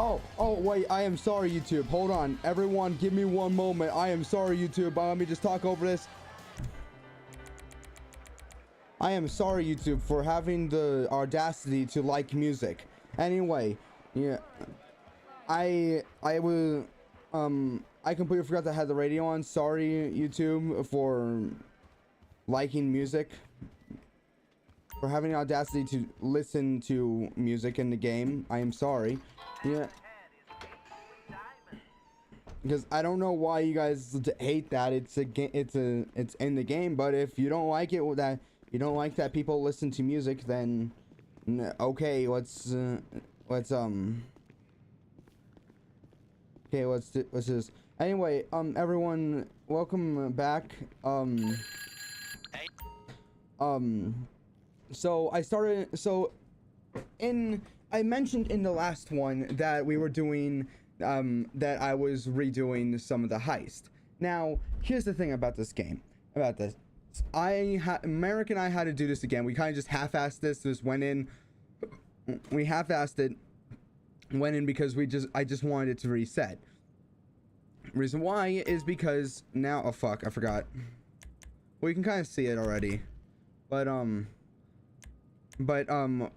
Oh, wait, I am sorry, YouTube. Hold on. Everyone, give me one moment. I am sorry, YouTube. Let me just talk over this. I am sorry, YouTube, for having the audacity to like music. Anyway, yeah, I completely forgot to have the radio on. Sorry, YouTube, for liking music. For having the audacity to listen to music in the game. I am sorry. Yeah. Because I don't know why you guys hate that. It's in the game, but if you don't like it, that you don't like that people listen to music, then okay, what's this? Anyway, everyone, welcome back. So I mentioned in the last one that we were doing, that I was redoing some of the heist. Now, here's the thing about this game, Merrick and I had to do this again. We kind of just half-assed this, went in, we half-assed it, went in because I just wanted it to reset. Reason why is because now, oh fuck, I forgot. Well, you can kind of see it already. But I didn't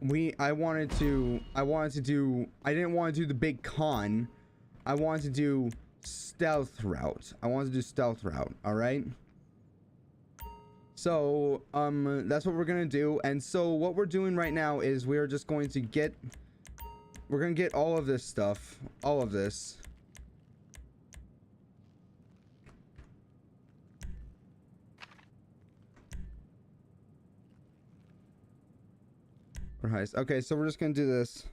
want to do the big con. I wanted to do stealth route. All right? So, that's what we're going to do. And so what we're doing right now is we're just going to get all of this stuff, all of this. Heist. Okay, so we're just gonna do this.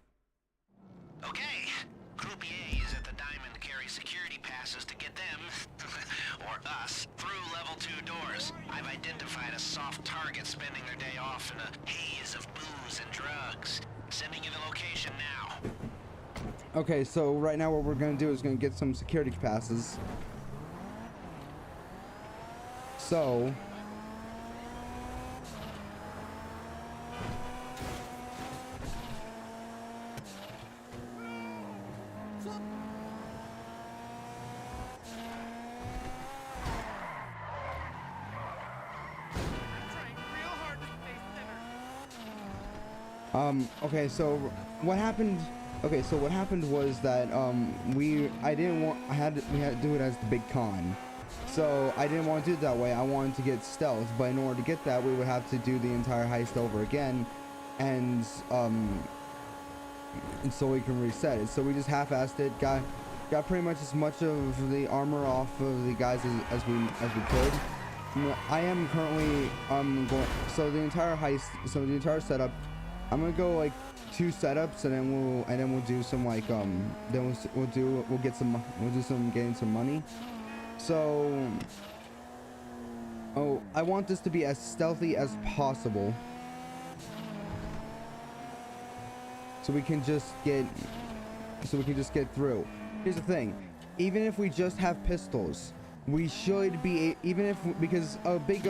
Okay, Group A is at the Diamond carry security passes to get them, or us, through level 2 doors. I've identified a soft target spending their day off in a haze of booze and drugs. Sending you the location now. Okay, so right now what we're gonna do is gonna get some security passes. So okay, so what happened was that we had to do it as the big con. So I didn't want to do it that way. I wanted to get stealth, but in order to get that, we would have to do the entire heist over again, and so we can reset it. So we just half-assed it, got pretty much as much of the armor off of the guys as we could. I am currently so the entire setup, I'm gonna go like 2 setups, and then we'll do some like we'll do some getting some money. So I want this to be as stealthy as possible, so we can just get through. Here's the thing, even if we just have pistols, we should be, because a big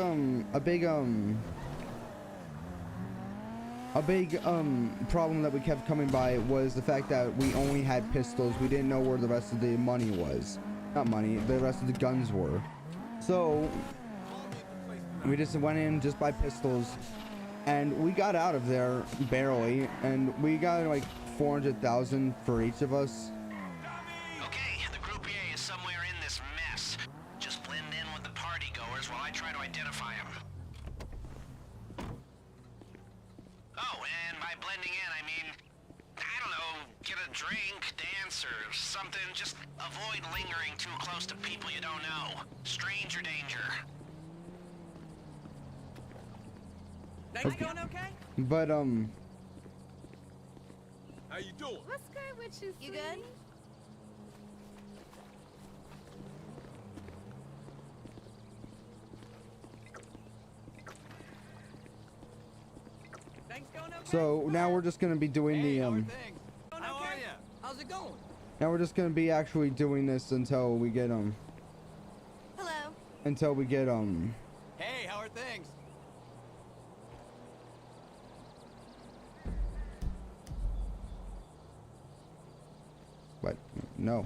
problem that we kept coming by was the fact that we only had pistols. We didn't know where the rest of the money was. Not money, the rest of the guns were. So we just went in just by pistols, and we got out of there barely, and we got like 400,000 for each of us. Okay, the Group A is somewhere in this mess. Just blend in with the party goers while I try to identify them. Oh, and by blending in, I mean, I don't know, get a drink, dance, or something. Just avoid lingering too close to people you don't know. Stranger danger. Things going okay? But How you doing? What's good with you? You good? Things going okay? so now we're just gonna be doing Hey, the how are things? How are ya? How's it going? now we're just gonna be actually doing this until we get Hello. Hey, how are things? but no.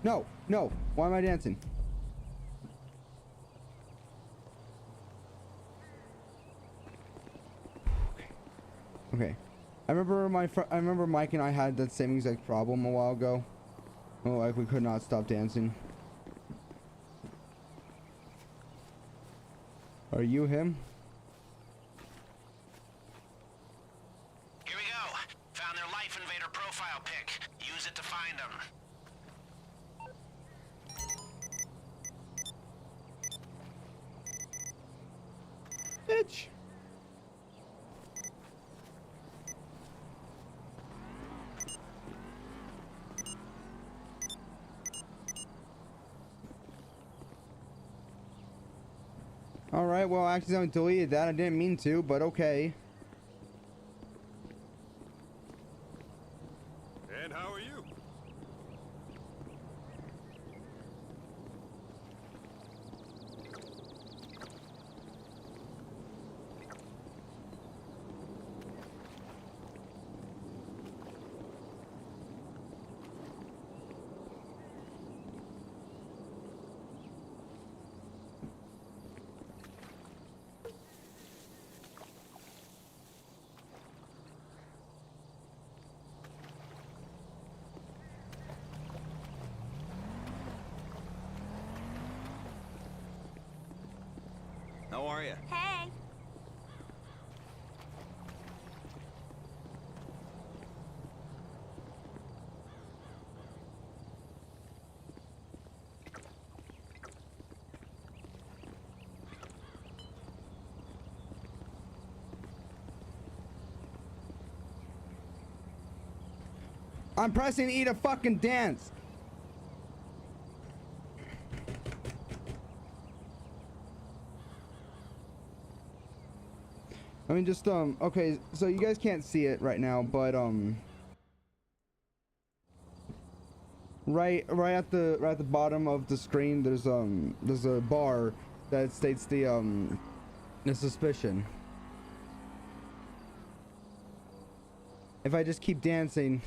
No, no. Why am I dancing? Okay. I remember Mike and I had that same exact problem a while ago. Oh, like we could not stop dancing. Are you him? Here we go. Found their Life Invader profile pic. Use it to find them. Bitch. Alright, well, I accidentally deleted that. I didn't mean to, but okay. And how are you? How are you? Hey. I'm pressing E to fucking dance. I mean, just, okay, so you guys can't see it right now, but, right at the bottom of the screen, there's a bar that states the suspicion. If I just keep dancing,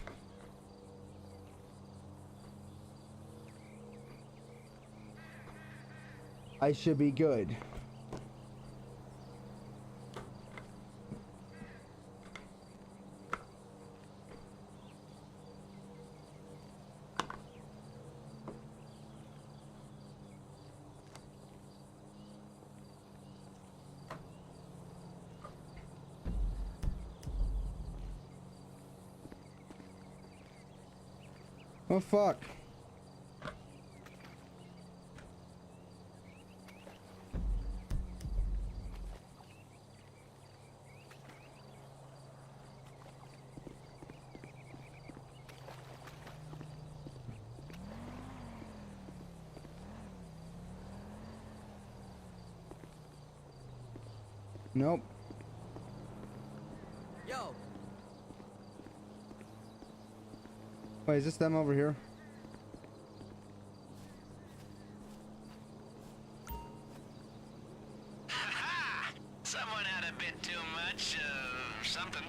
I should be good. Oh fuck. Nope. Yo. Wait, is this them over here? Ha! Someone had a bit too much, something.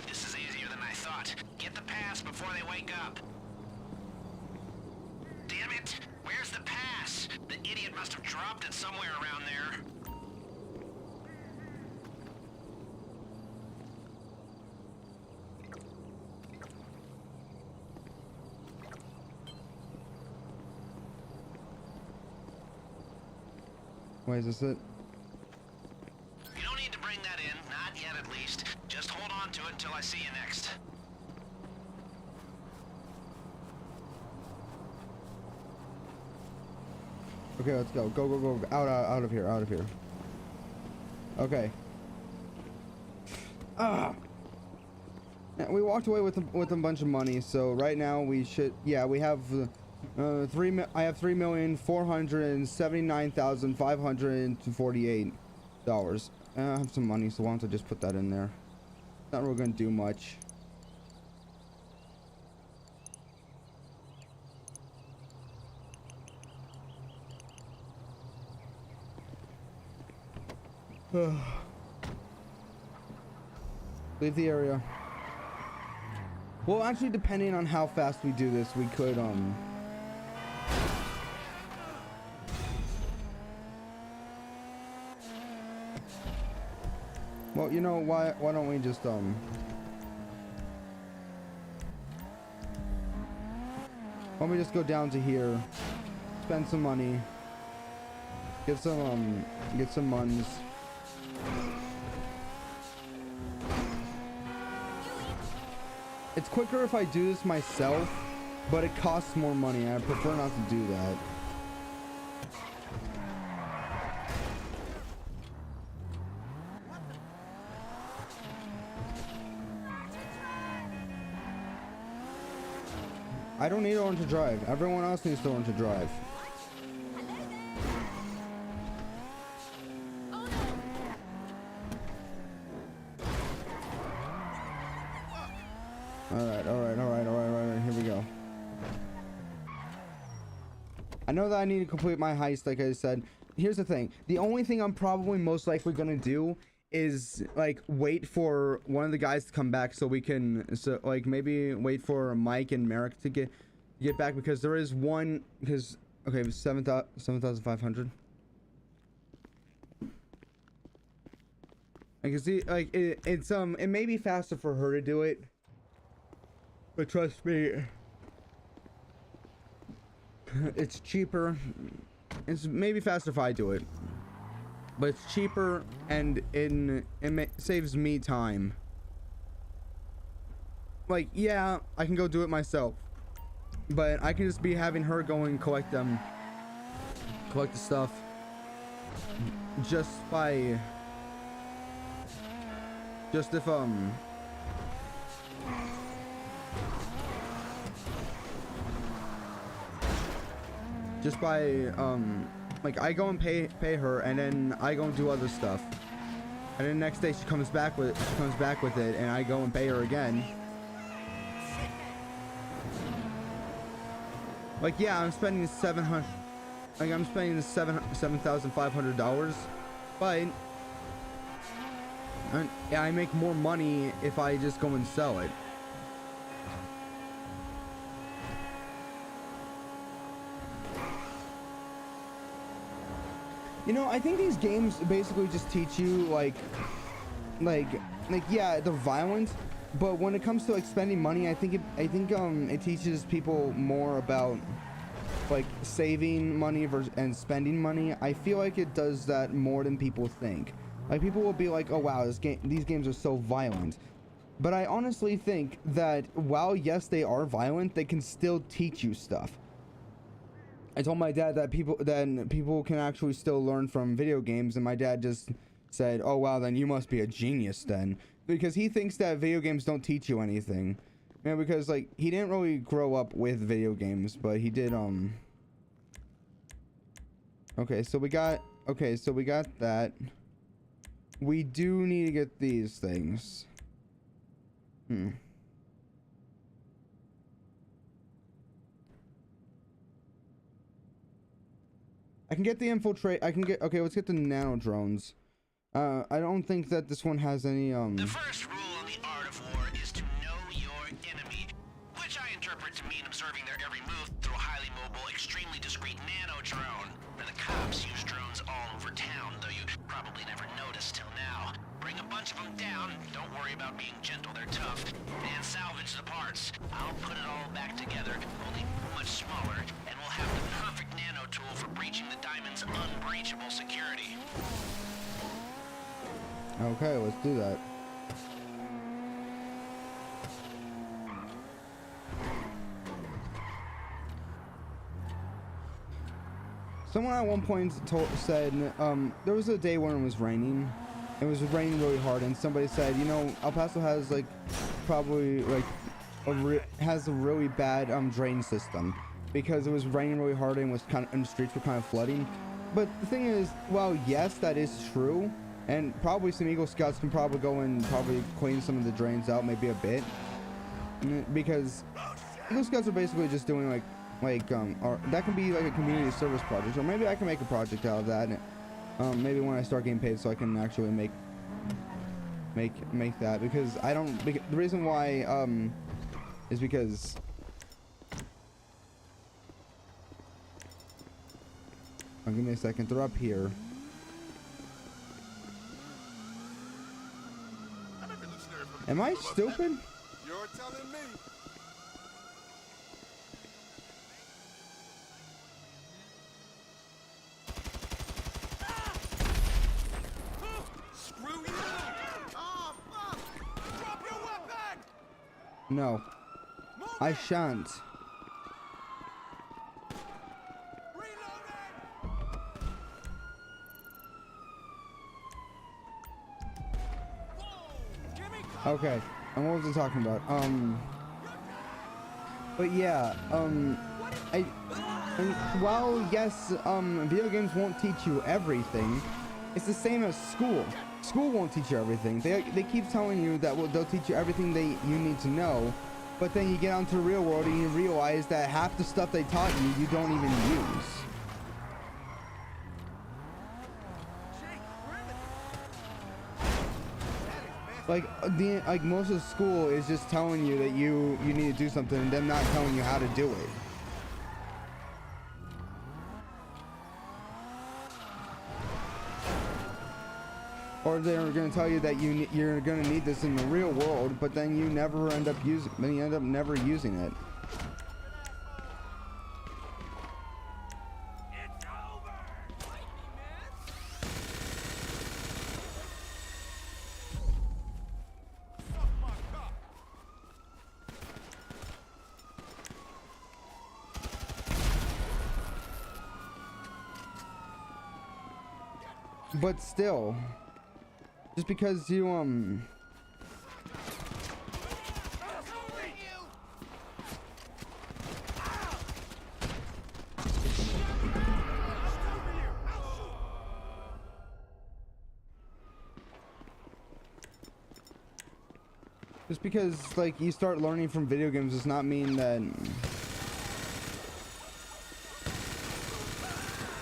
This is easier than I thought. Get the pass before they wake up. Damn it! Where's the pass? The idiot must have dropped it somewhere around there. Wait, is this it? You don't need to bring that in, not yet at least. Just hold on to it until I see you next. Okay, let's go. Go, go, go. Out of here. Out of here. Okay. Ah. Yeah, we walked away with a bunch of money, so right now we should. Yeah, we have. I have $3,479,548. I have some money, so why don't I just put that in there? Not really gonna do much. Leave the area. Well, actually, depending on how fast we do this, we could, well, you know, why don't we just, why don't we just go down to here, spend some money, get some muns. It's quicker if I do this myself, but it costs more money, and I prefer not to do that. I don't need to learn to drive. Everyone else needs to learn to drive. Alright, here we go. I know that I need to complete my heist, like I said. Here's the thing. The only thing I'm probably most likely gonna do is, like, wait for one of the guys to come back so we can, like, maybe wait for Mike and Merrick to get back, because there is one, because, okay, 7,500. I can see, like, it may be faster for her to do it, but trust me, it's cheaper. It's maybe faster if I do it, but it's cheaper, and it saves me time. Like, yeah, I can go do it myself, but I can just be having her go and collect the stuff just by like, I go and pay her, and then I go and do other stuff, and then the next day she comes back with it, and I go and pay her again. Like, yeah, I'm spending $7,500, but I make more money if I just go and sell it. You know, I think these games basically just teach you, like, yeah, they're violent, but when it comes to, like, spending money, I think it teaches people more about, like, saving money and spending money. I feel like it does that more than people think. Like, people will be like, oh wow, these games are so violent. But I honestly think that while, yes, they are violent, they can still teach you stuff. I told my dad that people can actually still learn from video games, and my dad just said, oh wow, then you must be a genius then, because he thinks that video games don't teach you anything. You know, because, like, he didn't really grow up with video games, but he did, okay, so we got that. We do need to get these things. I can get the infiltrate. Okay, let's get the nano drones. I don't think that this one has any, The first rule in the art of war is to know your enemy, which I interpret to mean observing their every move through a highly mobile, extremely discreet nano drone. And the cops use drones all over town, though you probably never noticed till now. Bring a bunch of them down, don't worry about being gentle, they're tough, and salvage the parts. I'll put it all back together, only much smaller, and we'll have the perfect nano tool for breaching the Diamond's unbreachable security. Okay, let's do that. Someone at one point said, there was a day when it was raining. It was raining really hard, and somebody said, you know, El Paso has, like, probably, like, has a really bad drain system, because it was raining really hard and and the streets were kind of flooding. But the thing is, well, yes, that is true, and probably some Eagle Scouts can probably go and clean some of the drains out, maybe a bit, because Eagle Scouts are basically just doing, or that can be like a community service project, or maybe I can make a project out of that. Maybe when I start getting paid, so I can actually make make that, because I don't. The reason why is because give me a second. They're up here. Am I stupid? You're telling me. Screw you! Oh, fuck! Drop your weapon! No, I shan't. Okay, and what was I talking about? But yeah, while yes, video games won't teach you everything, it's the same as school. School won't teach you everything. They keep telling you that they'll teach you everything you need to know, but then you get onto the real world and you realize that half the stuff they taught you don't even use. Like most of school is just telling you that you need to do something and them not telling you how to do it. Or they're going to tell you that you're going to need this in the real world, but then you never end up never using it. But still, just because you just because like you start learning from video games does not mean that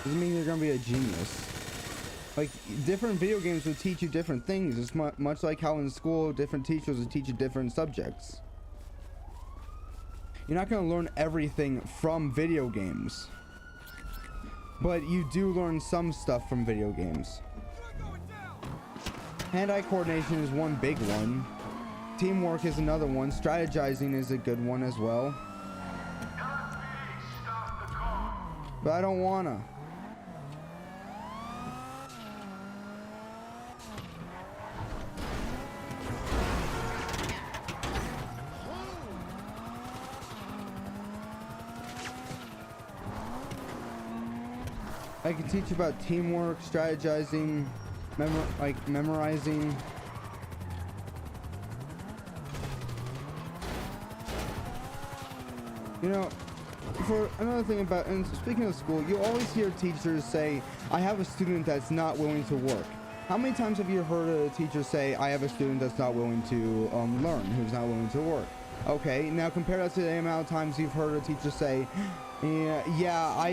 doesn't mean you're gonna be a genius. Like, different video games will teach you different things. It's much like how in school, different teachers will teach you different subjects. You're not going to learn everything from video games. But you do learn some stuff from video games. Hand-eye coordination is one big one. Teamwork is another one. Strategizing is a good one as well. But I don't wanna. I can teach you about teamwork, strategizing, memorizing. You know, for another thing about, and speaking of school, you always hear teachers say, I have a student that's not willing to work. How many times have you heard a teacher say, I have a student that's not willing to learn, who's not willing to work? Okay, now compare that to the amount of times you've heard a teacher say, I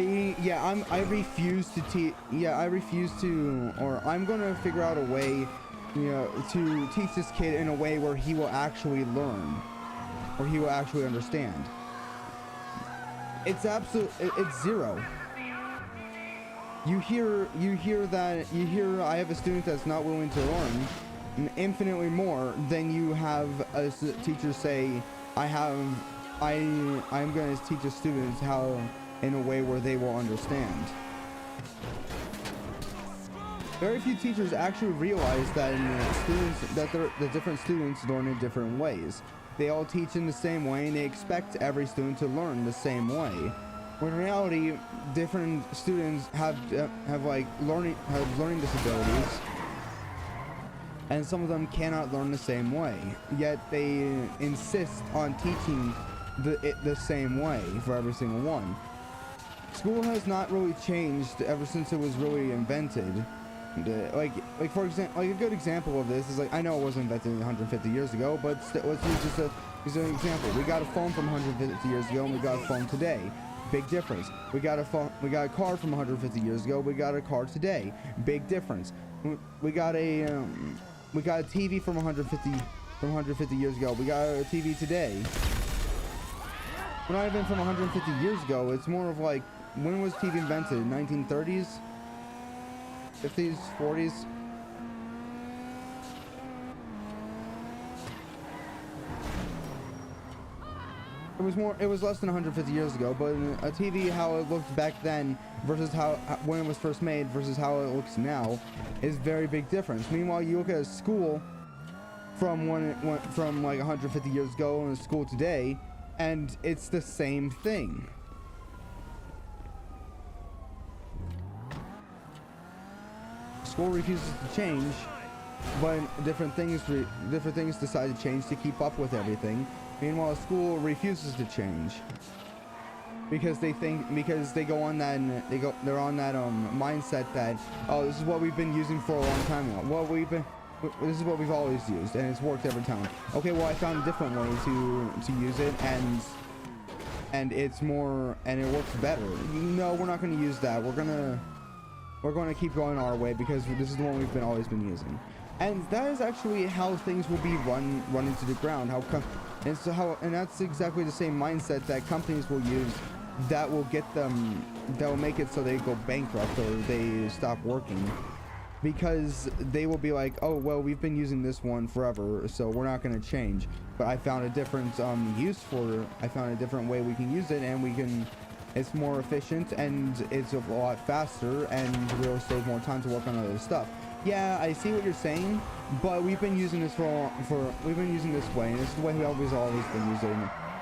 refuse to teach, or I'm gonna figure out a way, to teach this kid in a way where he will actually learn, or he will actually understand. It's zero. You hear I have a student that's not willing to learn infinitely more than you have a teacher say, I'm going to teach the students how in a way where they will understand. Very few teachers actually realize that the different students learn in different ways. They all teach in the same way and they expect every student to learn the same way. When in reality, different students have learning disabilities, and some of them cannot learn the same way. Yet they insist on teaching the same way for every single one. School has not really changed ever since it was really invented. Like for example, like a good example of this is I know it wasn't invented 150 years ago, but let's use just an example. We got a phone from 150 years ago, and we got a phone today. Big difference. We got a car from 150 years ago. We got a car today. Big difference. We got a We got a TV from 150 years ago. We got a TV today. We're not even from 150 years ago. It's more of like, when was TV invented? 1930s? 50s? 40s? It was less than 150 years ago, but a TV, how it looked back then versus how when it was first made versus how it looks now is very big difference. Meanwhile, you look at a school from from like 150 years ago and a school today, and it's the same thing. School refuses to change, but different things decide to change to keep up with everything. Meanwhile, school refuses to change because they go on that they're on that mindset that, oh, this is what we've been using for a long time now. Well, this is what we've always used and it's worked every time. Okay, well, I found a different way to use it and it's more and it works better. No, we're not going to use that. We're going to keep going our way because this is the one we've always been using. And that is actually how things will be run into the ground. And that's exactly the same mindset that companies will use that will make it so they go bankrupt or they stop working, because they will be like, oh, well, we've been using this one forever, so we're not going to change. But I found a different I found a different way we can use it, and it's more efficient and it's a lot faster, and we'll save more time to work on other stuff. Yeah, I see what you're saying, but we've been using this we've been using this way, and it's the way we've always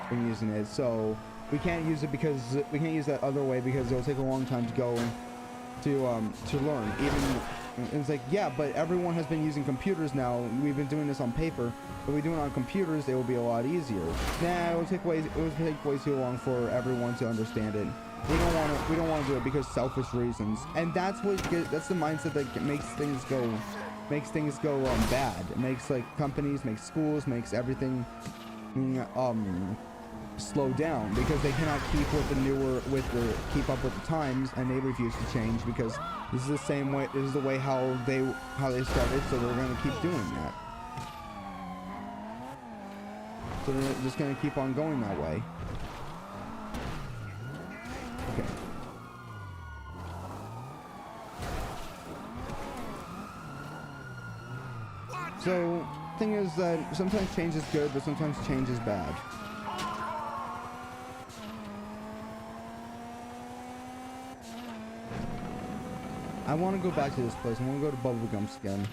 been using it. So we can't use it because we can't use that other way because it'll take a long time to go to learn. Even it's like, yeah, but everyone has been using computers now. We've been doing this on paper. If we do it on computers, it will be a lot easier. Nah, it will take way too long for everyone to understand it. We don't want to do it because selfish reasons, and that's the mindset that makes things go bad. It makes like companies, makes schools, makes everything slow down because they cannot keep keep up with the times, and they refuse to change because this is the same way. This is the way how they started, so they're going to keep doing that. So they're just going to keep on going that way. Okay. So, thing is that sometimes change is good, but sometimes change is bad. I want to go back to this place. I want to go to Bubblegum's again.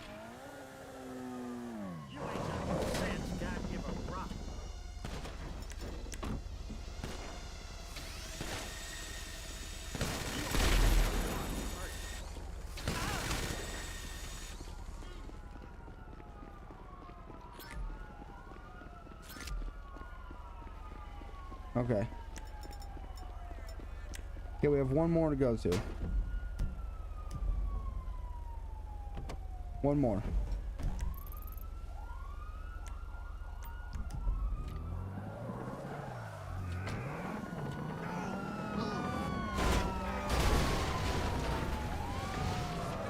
Okay. Okay, we have one more to go to. One more.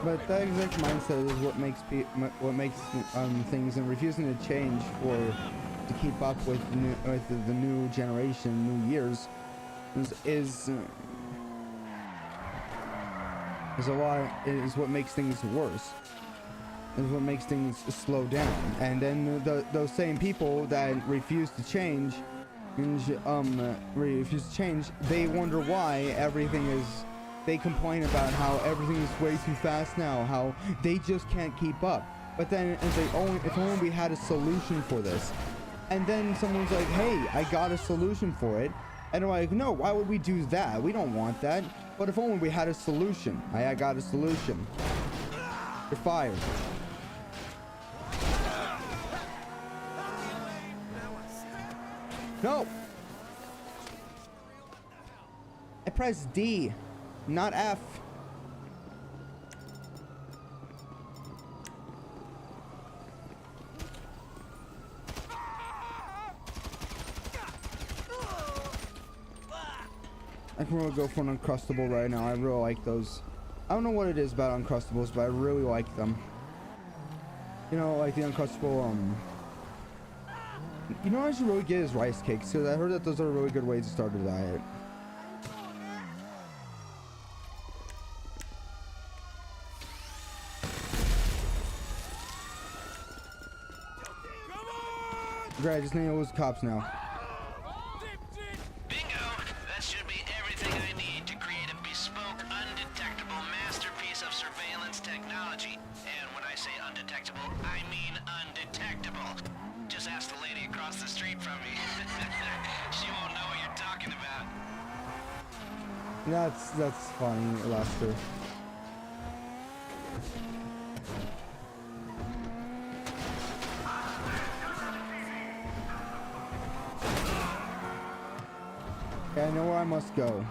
But that exact mindset is what makes things, and refusing to change or to keep up with the new generation, new years, is what makes things worse. Is what makes things slow down. And then those same people that refuse to change, they wonder why everything is. They complain about how everything is way too fast now, how they just can't keep up. But then if only we had a solution for this. And then someone's like, hey, I got a solution for it. And they're like, no, why would we do that? We don't want that. But if only we had a solution. I got a solution. You're fired. No! I pressed D, not F. I can really go for an Uncrustable right now. I really like those. I don't know what it is about Uncrustables, but I really like them. You know, like the Uncrustable, you know what I should really get is rice cakes, because I heard that those are really good ways to start a diet. Great, I just need to lose cops now. Bingo! That should be everything I need to create a bespoke, undetectable masterpiece of surveillance technology. And when I say undetectable, I mean undetectable. Just ask the lady across the street from me. She won't know what you're talking about. That's funny, Lester. Okay, I know where I must go.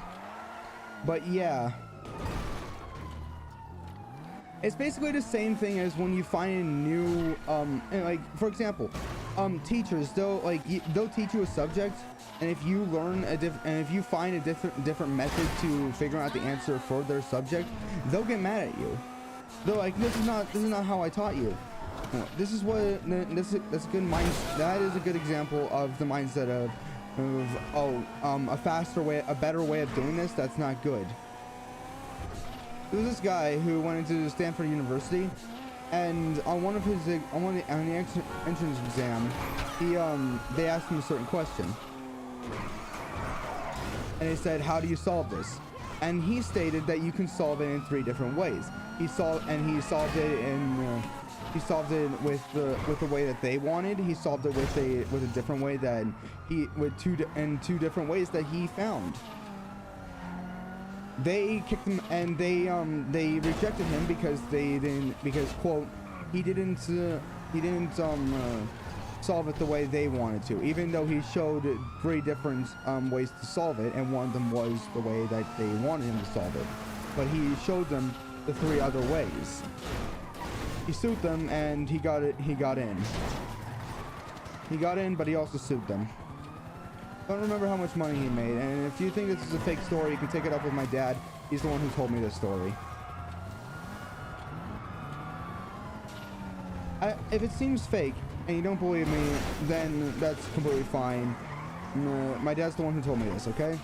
But yeah. It's basically the same thing as when you find a new, like, for example, teachers, they'll teach you a subject, and if you learn if you find a different method to figure out the answer for their subject, they'll get mad at you. They're like, this is not how I taught you. This is what, that's a good mind, that is a good example of the mindset of a faster way, a better way of doing this. That's not good. There was this guy who went into Stanford University, and on the entrance exam, they asked him a certain question, and they said, "How do you solve this?" And he stated that you can solve it in 3 different ways. He solved it with the way that they wanted. He solved it with a different way that two different ways that he found. They kicked him, and they rejected him because quote, he didn't solve it the way they wanted to, even though he showed 3 different ways to solve it, and one of them was the way that they wanted him to solve it, but he showed them the 3 other ways. He sued them, and he got in. He got in, but he also sued them. I don't remember how much money he made, and if you think this is a fake story, you can take it up with my dad. He's the one who told me this story. If it seems fake, and you don't believe me, then that's completely fine. My dad's the one who told me this, okay?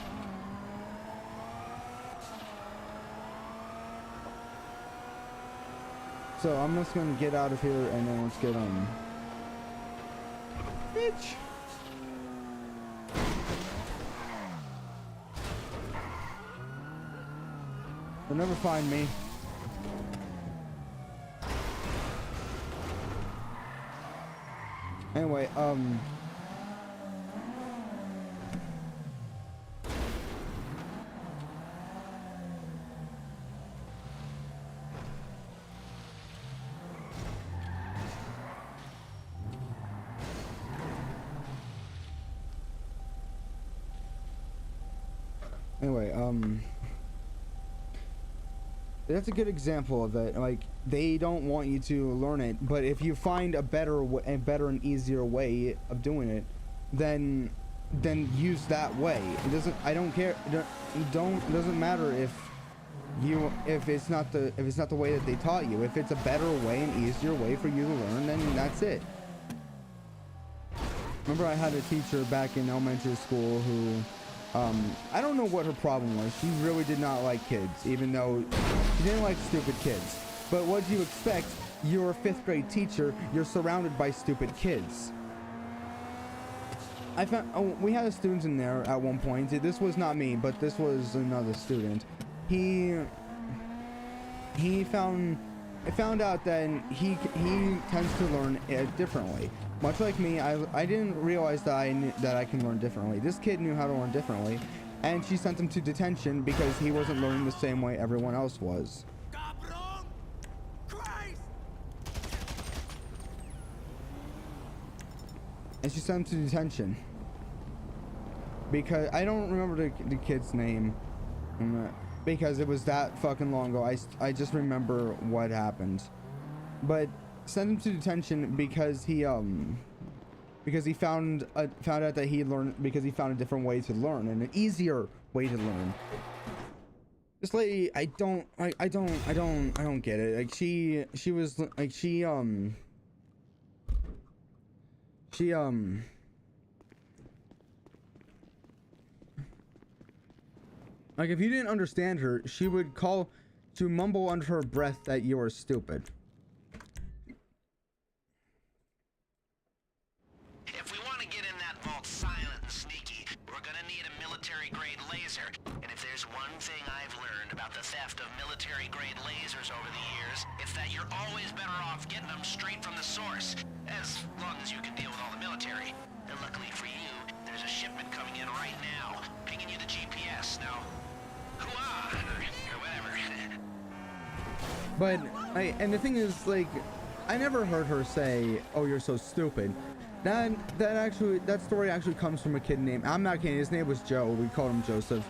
So I'm just gonna get out of here, and then let's get bitch. They'll never find me. Anyway, that's a good example of it. Like, they don't want you to learn it, but if you find a better and easier way of doing it, then use that way. It doesn't. I don't care. It doesn't matter if it's not the way that they taught you. If it's a better way and easier way for you to learn, then that's it. Remember, I had a teacher back in elementary school who, I don't know what her problem was. She really did not like kids, even though she didn't like stupid kids. But what do you expect? You're a 5th grade teacher. You're surrounded by stupid kids. I found we had a student in there at one point. This was not me, but this was another student. I found out that he tends to learn differently. Much like me, I didn't realize that I can learn differently. This kid knew how to learn differently, and she sent him to detention because he wasn't learning the same way everyone else was. Cabrón! Christ! And she sent him to detention because I don't remember the kid's name, because it was that fucking long ago. I just remember what happened, but sent him to detention because he found out that he learned, because he found a different way to learn and an easier way to learn. This lady, I don't get it. Like, she was like, She like if you didn't understand her, she would mumble under her breath that you are stupid. If we want to get in that vault silent and sneaky, we're gonna need a military-grade laser. And if there's one thing I've learned about the theft of military-grade lasers over the years, it's that you're always better off getting them straight from the source, as long as you can deal with all the military. And luckily for you, there's a shipment coming in right now, pinging you the GPS. Now, hoo-ah, or whatever. But and the thing is, like, I never heard her say, "Oh, you're so stupid." That story actually comes from a kid named, I'm not kidding, his name was Joe. We called him Joseph.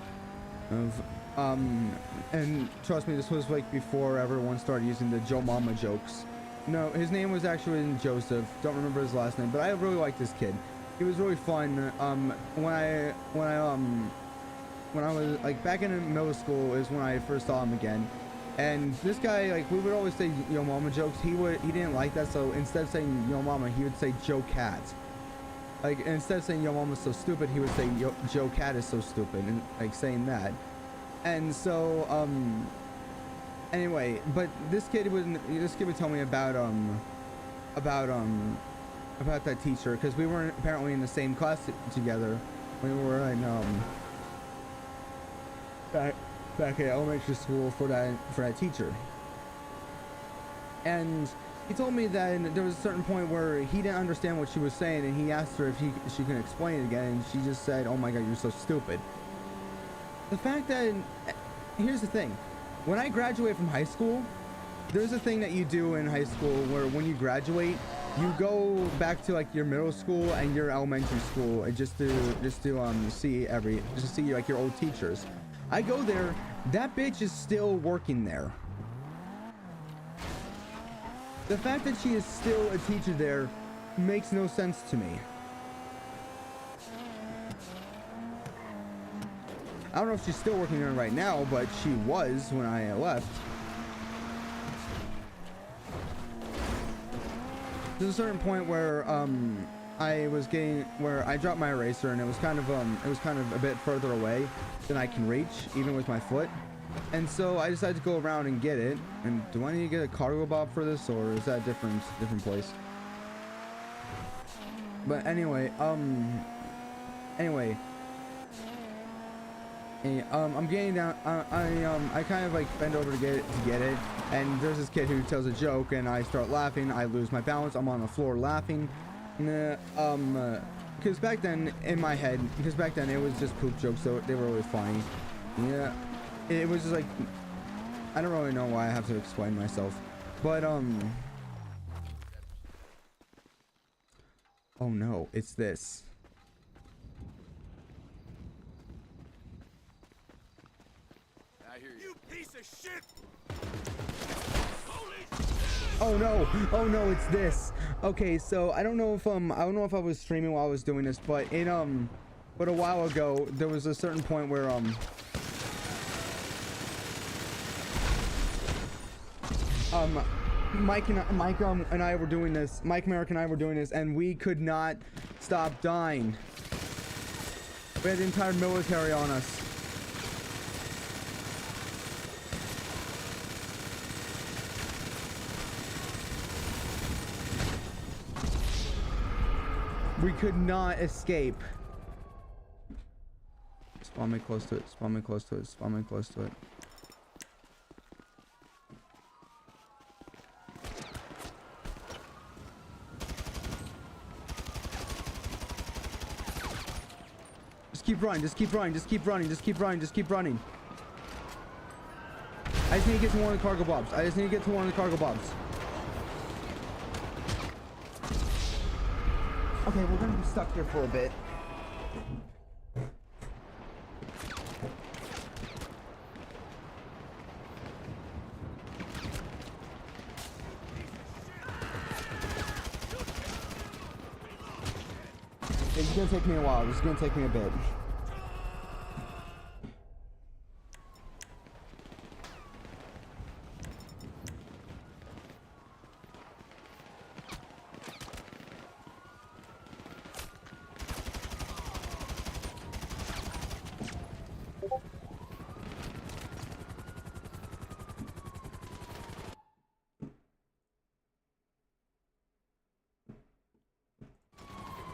And trust me, this was like before everyone started using the Joe Mama jokes. No, his name was actually Joseph. Don't remember his last name, but I really liked this kid. He was really fun. When I was like back in middle school is when I first saw him again. And this guy, like, we would always say Yo Mama jokes. He didn't like that, so instead of saying Yo Mama, he would say Joe Cat. Like, instead of saying Yo Mama's so stupid, he would say Joe Cat is so stupid, and like saying that. And so anyway, but this kid would tell me about that teacher, because we weren't apparently in the same class together. We were in back at elementary school for that teacher. And he told me that there was a certain point where he didn't understand what she was saying, and he asked her if she can explain it again, and she just said, "Oh my god, you're so stupid." The fact that, here's the thing, when I graduated from high school, there's a thing that you do in high school where when you graduate, you go back to like your middle school and your elementary school, and just to see like your old teachers. I go there, that bitch is still working there. The fact that she is still a teacher there makes no sense to me. I don't know if she's still working there right now, but she was when I left. There's a certain point where I dropped my eraser, and it was kind of a bit further away than I can reach, even with my foot. And so I decided to go around and get it. And do I need to get a cargo bob for this, or is that a different place? But anyway, I'm getting down. I kind of like bend over to get it, and there's this kid who tells a joke, and I start laughing. I lose my balance. I'm on the floor laughing. Because back then in my head, it was just poop jokes, so they were really funny. Yeah, it was just like, I don't really know why I have to explain myself, but oh no, it's this. I hear you. You piece of shit! Oh no, it's this. Okay, so I don't know if I was streaming while I was doing this, but a while ago there was a certain point where Mike Merrick and I were doing this, and we could not stop dying. We had the entire military on us. We could not escape. Spawn me close to it. Just keep running. I just need to get to one of the cargo bobs. Okay, we're gonna be stuck here for a bit. It's gonna take me a while. It's gonna take me a bit.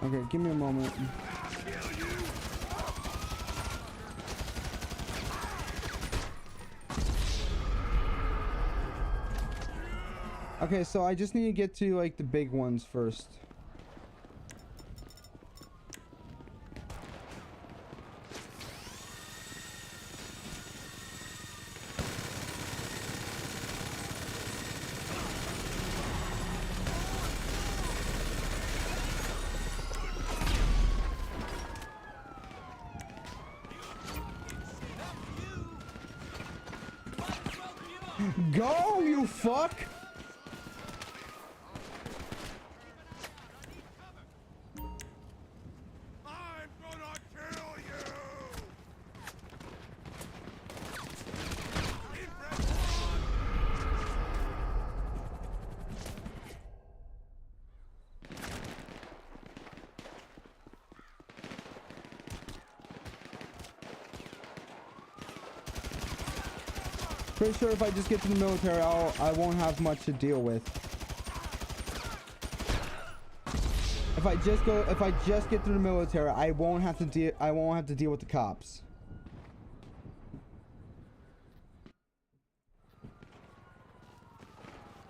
Okay, give me a moment. Okay, so I just need to get to like the big ones first. Go, you fuck! I'm gonna kill you! Pretty sure if I just get to the military, I won't have much to deal with. If I just get through the military, I won't have to deal with the cops.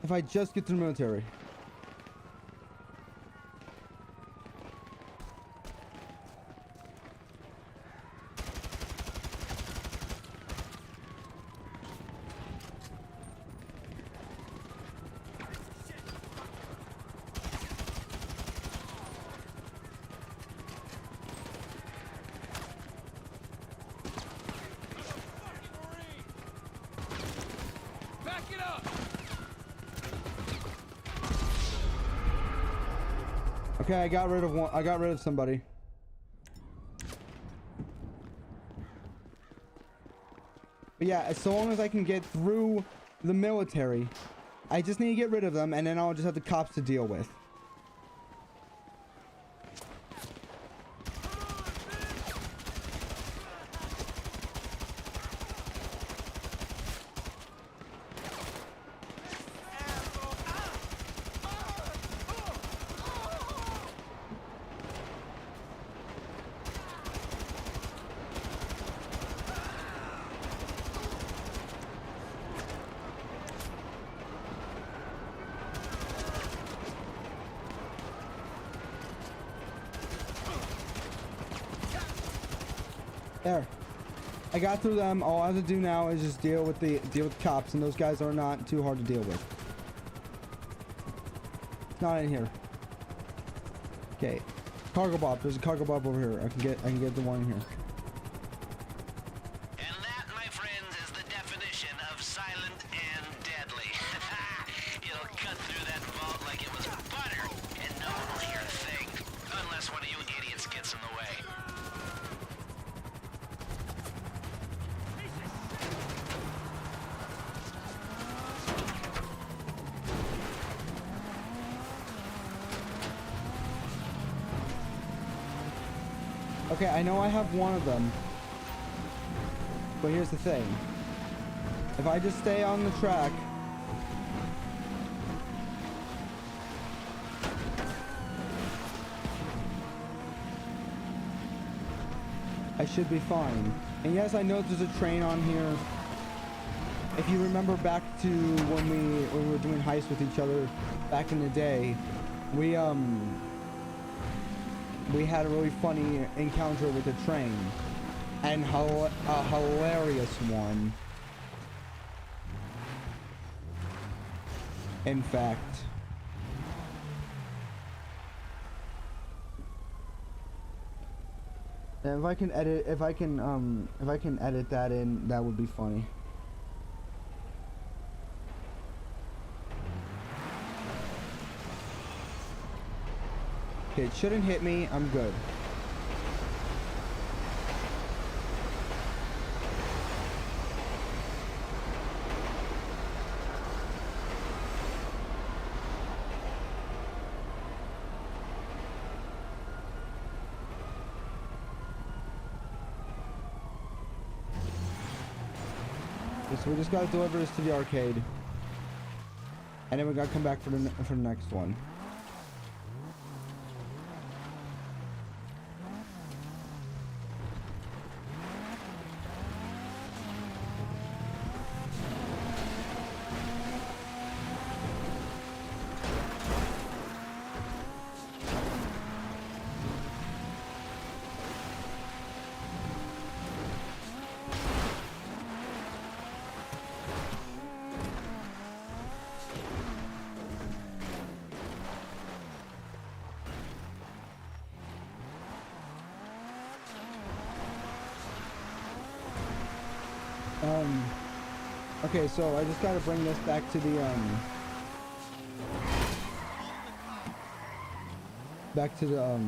If I just get through the military. Back it up! Okay, I got rid of one. I got rid of somebody. But yeah, as long as I can get through the military, I just need to get rid of them, and then I'll just have the cops to deal with. There. I got through them. All I have to do now is just deal with the cops, and those guys are not too hard to deal with. It's not in here. Okay. Cargo bob. There's a cargo bob over here. I can get the one in here. And that, my friends, is the definition of silent and deadly. It'll cut through that vault like it was butter, and no one will hear a thing. Unless one of you idiots gets in the way. Okay, I know I have one of them. But here's the thing. If I just stay on the track... I should be fine. And yes, I know there's a train on here. If you remember back to when we were doing heists with each other back in the day, we had a really funny encounter with a train, and a hilarious one, in fact. And if I can edit that in, that would be funny. Okay, it shouldn't hit me. I'm good. Okay, so we just gotta deliver this to the arcade, and then we gotta come back for the next one. Okay, so I just gotta bring this back to the, back to the,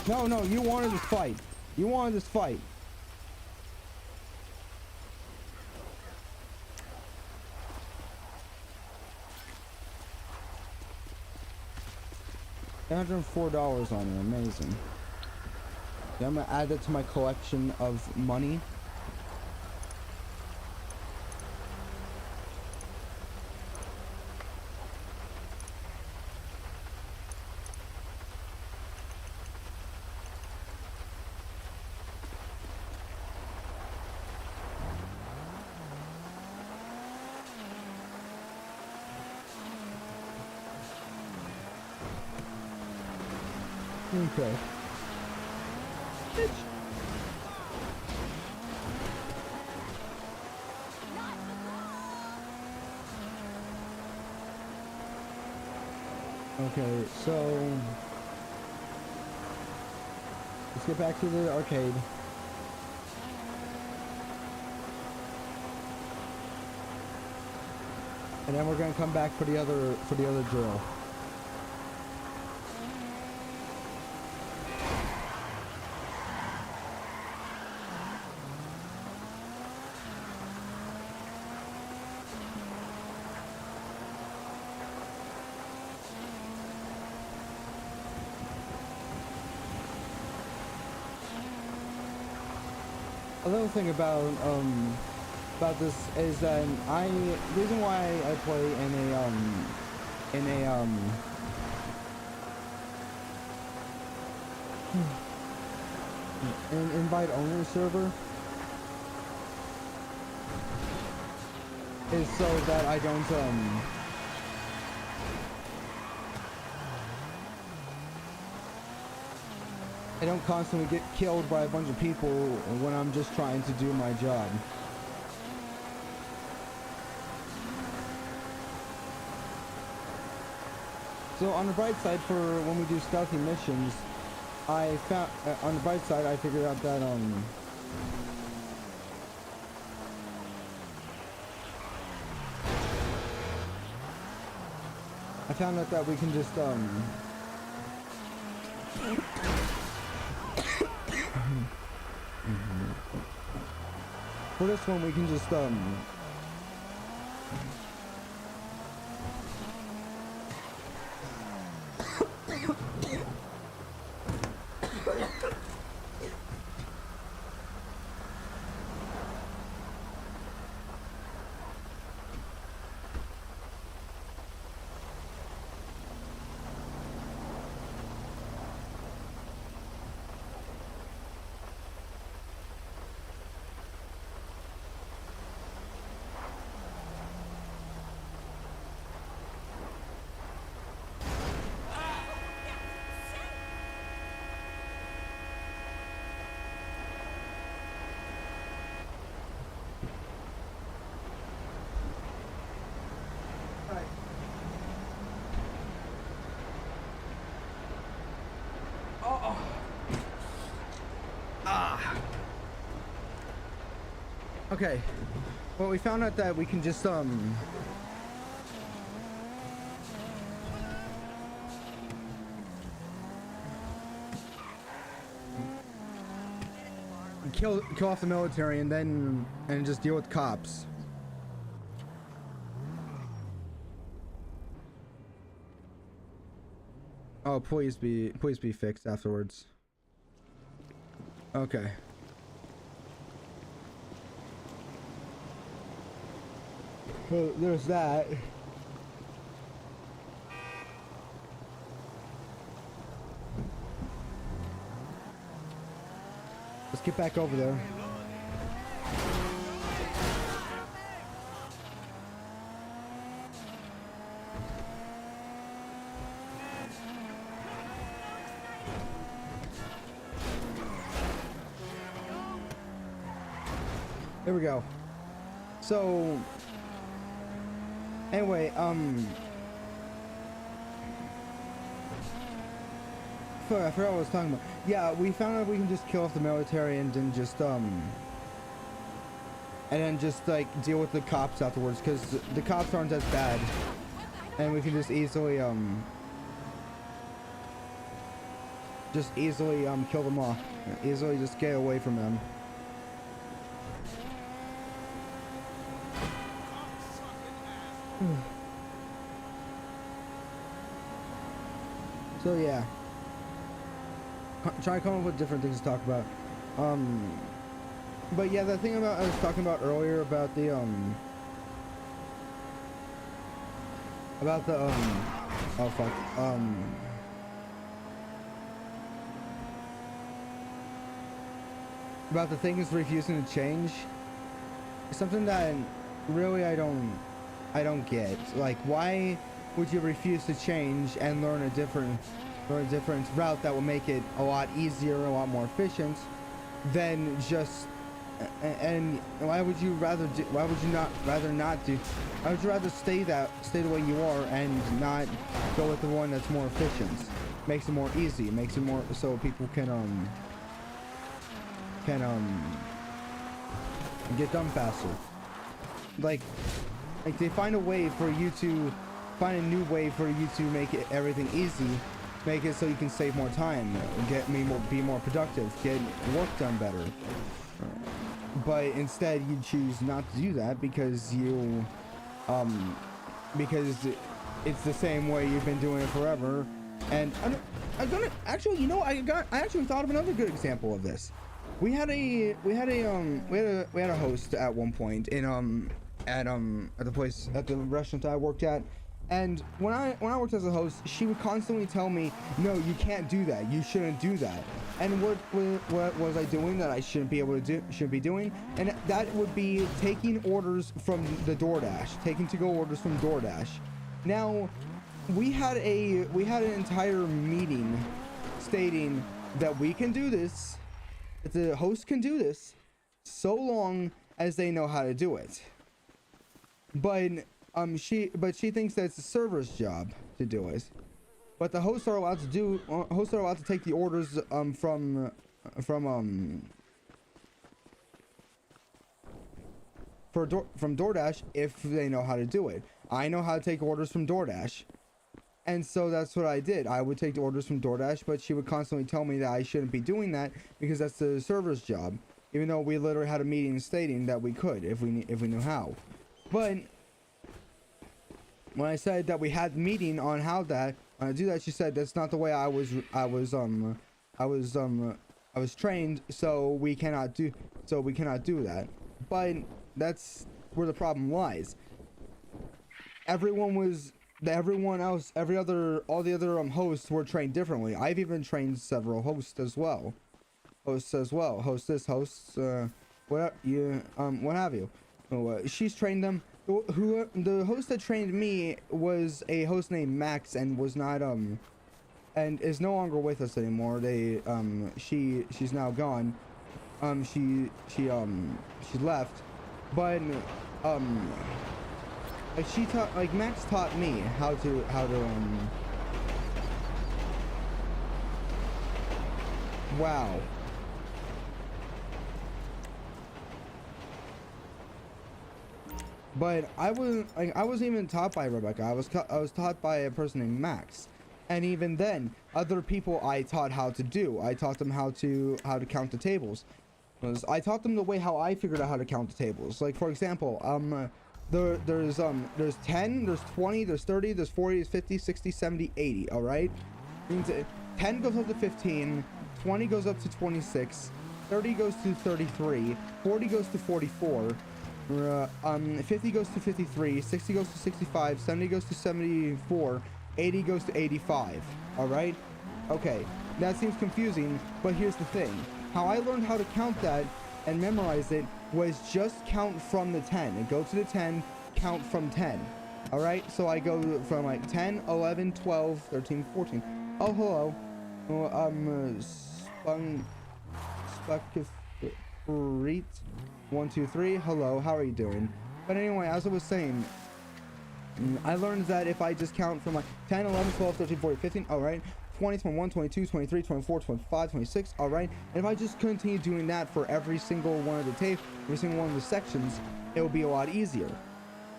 No, you wanted this fight. You wanted this fight. $104 on it, amazing. Yeah, I'm gonna add that to my collection of money. Okay. Okay, so let's get back to the arcade. And then we're gonna come back for the other drill. A little thing about this is that reason why I play in a an invite only server is so that I don't constantly get killed by a bunch of people when I'm just trying to do my job. So on the bright side, for when we do stealthy missions, I found on the bright side I figured out that I found out that we can just for this one we can just Okay, well we found out that we can just kill off the military and just deal with cops. Oh, please be fixed afterwards. Okay. Well, there's that. Let's get back over there. There we go. So anyway, Fuck, I forgot what I was talking about. Yeah, we found out we can just kill off the military and then just like deal with the cops afterwards, because the cops aren't as bad, and we can just easily kill them off, easily just get away from them. So yeah, try to come up with different things to talk about. But yeah, the thing about I was talking about earlier about the oh fuck, about the things refusing to change, something that really I don't get. Like, why would you refuse to change and learn a different route that will make it a lot easier, a lot more efficient than just, and why would you rather stay the way you are and not go with the one that's more efficient? Makes it more easy, makes it more so people can get done faster. Like they find a way for you to find a new way for you to make everything easy, make it so you can save more time, be more productive, get work done better. But instead you choose not to do that because because it's the same way you've been doing it forever. And I'm gonna actually, you know, I actually thought of another good example of this. We had a host at one point in at the restaurant that I worked at, and when I worked as a host, she would constantly tell me, no, you can't do that, you shouldn't do that. And what was I doing that I shouldn't be doing? And that would be taking orders from the DoorDash, taking to-go orders from DoorDash. Now, we had an entire meeting stating that we can do this, that the host can do this, so long as they know how to do it. But she thinks that it's the server's job to do it. But the hosts are allowed to take the orders from DoorDash if they know how to do it. I know how to take orders from DoorDash, and so that's what I did. I would take the orders from DoorDash, but she would constantly tell me that I shouldn't be doing that because that's the server's job, even though we literally had a meeting stating that we could if we knew how. But when I said that we had a meeting on how to do that, she said that's not the way I was trained, so we cannot do that. But that's where the problem lies. All the other hosts were trained differently. I've even trained several hosts as well. Hostess, what have you. She's trained them. The host that trained me was a host named Max, and was not and is no longer with us anymore. She's now gone. She left, but Max taught me how to wow. But I wasn't even taught by Rebecca. I was taught by a person named Max, and even then, other people I taught how to do. I taught them how to count the tables. I taught them the way how I figured out how to count the tables. Like, for example, there's 10, there's 20, there's 30, there's 40, there's 50, 60, 70, 80. All right, means 10 goes up to 15, 20 goes up to 26, 30 goes to 33, 40 goes to 44. 50 goes to 53, 60 goes to 65, 70 goes to 74, 80 goes to 85. All right? Okay, that seems confusing, but here's the thing. How I learned how to count that and memorize it was just count from the 10. And go to the 10, count from 10. All right? So I go from like 10, 11, 12, 13, 14. Oh, hello. 1, 2, 3. Hello, how are you doing? But anyway, as I was saying, I learned that if I just count from like 10, 11, 12, 13, 14, 15, all right, 20, 21, 22, 23, 24, 25, 26. All right. And if I just continue doing that for every single one of the tape, every single one of the sections, it would be a lot easier.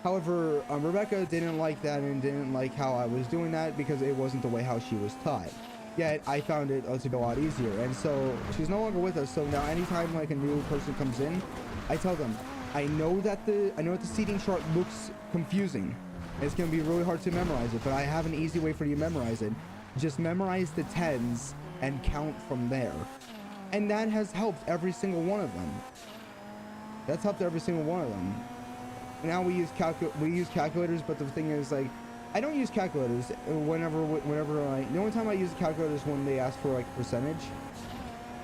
However, Rebecca didn't like that and didn't like how I was doing that because it wasn't the way how she was taught. Yet I found it to be a lot easier, and so she's no longer with us. So now anytime like a new person comes in, I tell them, I know that the seating chart looks confusing. It's gonna be really hard to memorize it, but I have an easy way for you to memorize it. Just memorize the tens and count from there. And that has helped every single one of them. That's helped every single one of them. Now we use calculators, but the thing is, like, I don't use calculators whenever the only time I use a calculator is when they ask for like percentage,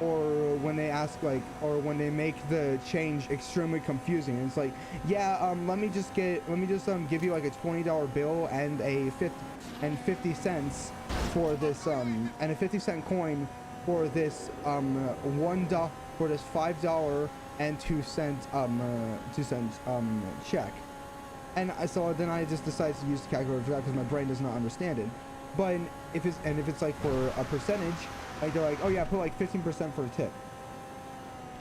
or when they ask like, or when they make the change extremely confusing. And it's like, yeah, let me just give you like a $20 bill and a 50 cents for this and a 50-cent coin for this $1 for this $5 and 2 cent check. And so then I just decided to use the calculator for that because my brain does not understand it. But if it's like for a percentage, like they're like, oh yeah, put like 15% for a tip,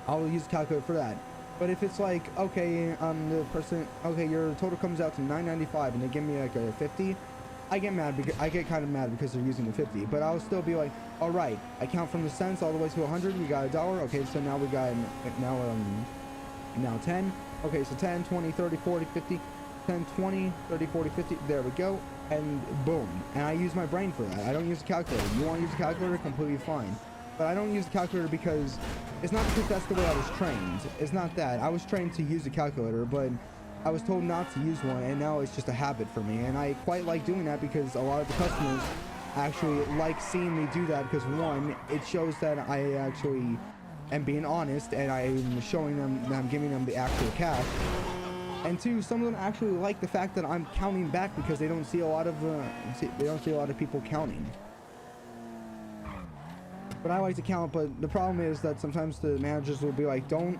I'll use the calculator for that. But if it's like, okay, okay, your total comes out to $9.95 and they give me like a 50, I get mad because I get kind of mad because they're using the 50. But I'll still be like, all right, I count from the cents all the way to 100. We got $1. Okay, so now we got now 10. Okay, so 10, 20, 30, 40, 50. 10, 20, 30, 40, 50, there we go, and boom. And I use my brain for that. I don't use a calculator. You want to use a calculator, completely fine. But I don't use a calculator because, it's not because that's the way I was trained. It's not that. I was trained to use a calculator, but I was told not to use one, and now it's just a habit for me. And I quite like doing that because a lot of the customers actually like seeing me do that because, one, it shows that I actually am being honest, and I'm showing them that I'm giving them the actual cash. And two, some of them actually like the fact that I'm counting back because they don't see a lot of people counting. But I like to count. But the problem is that sometimes the managers will be like, "Don't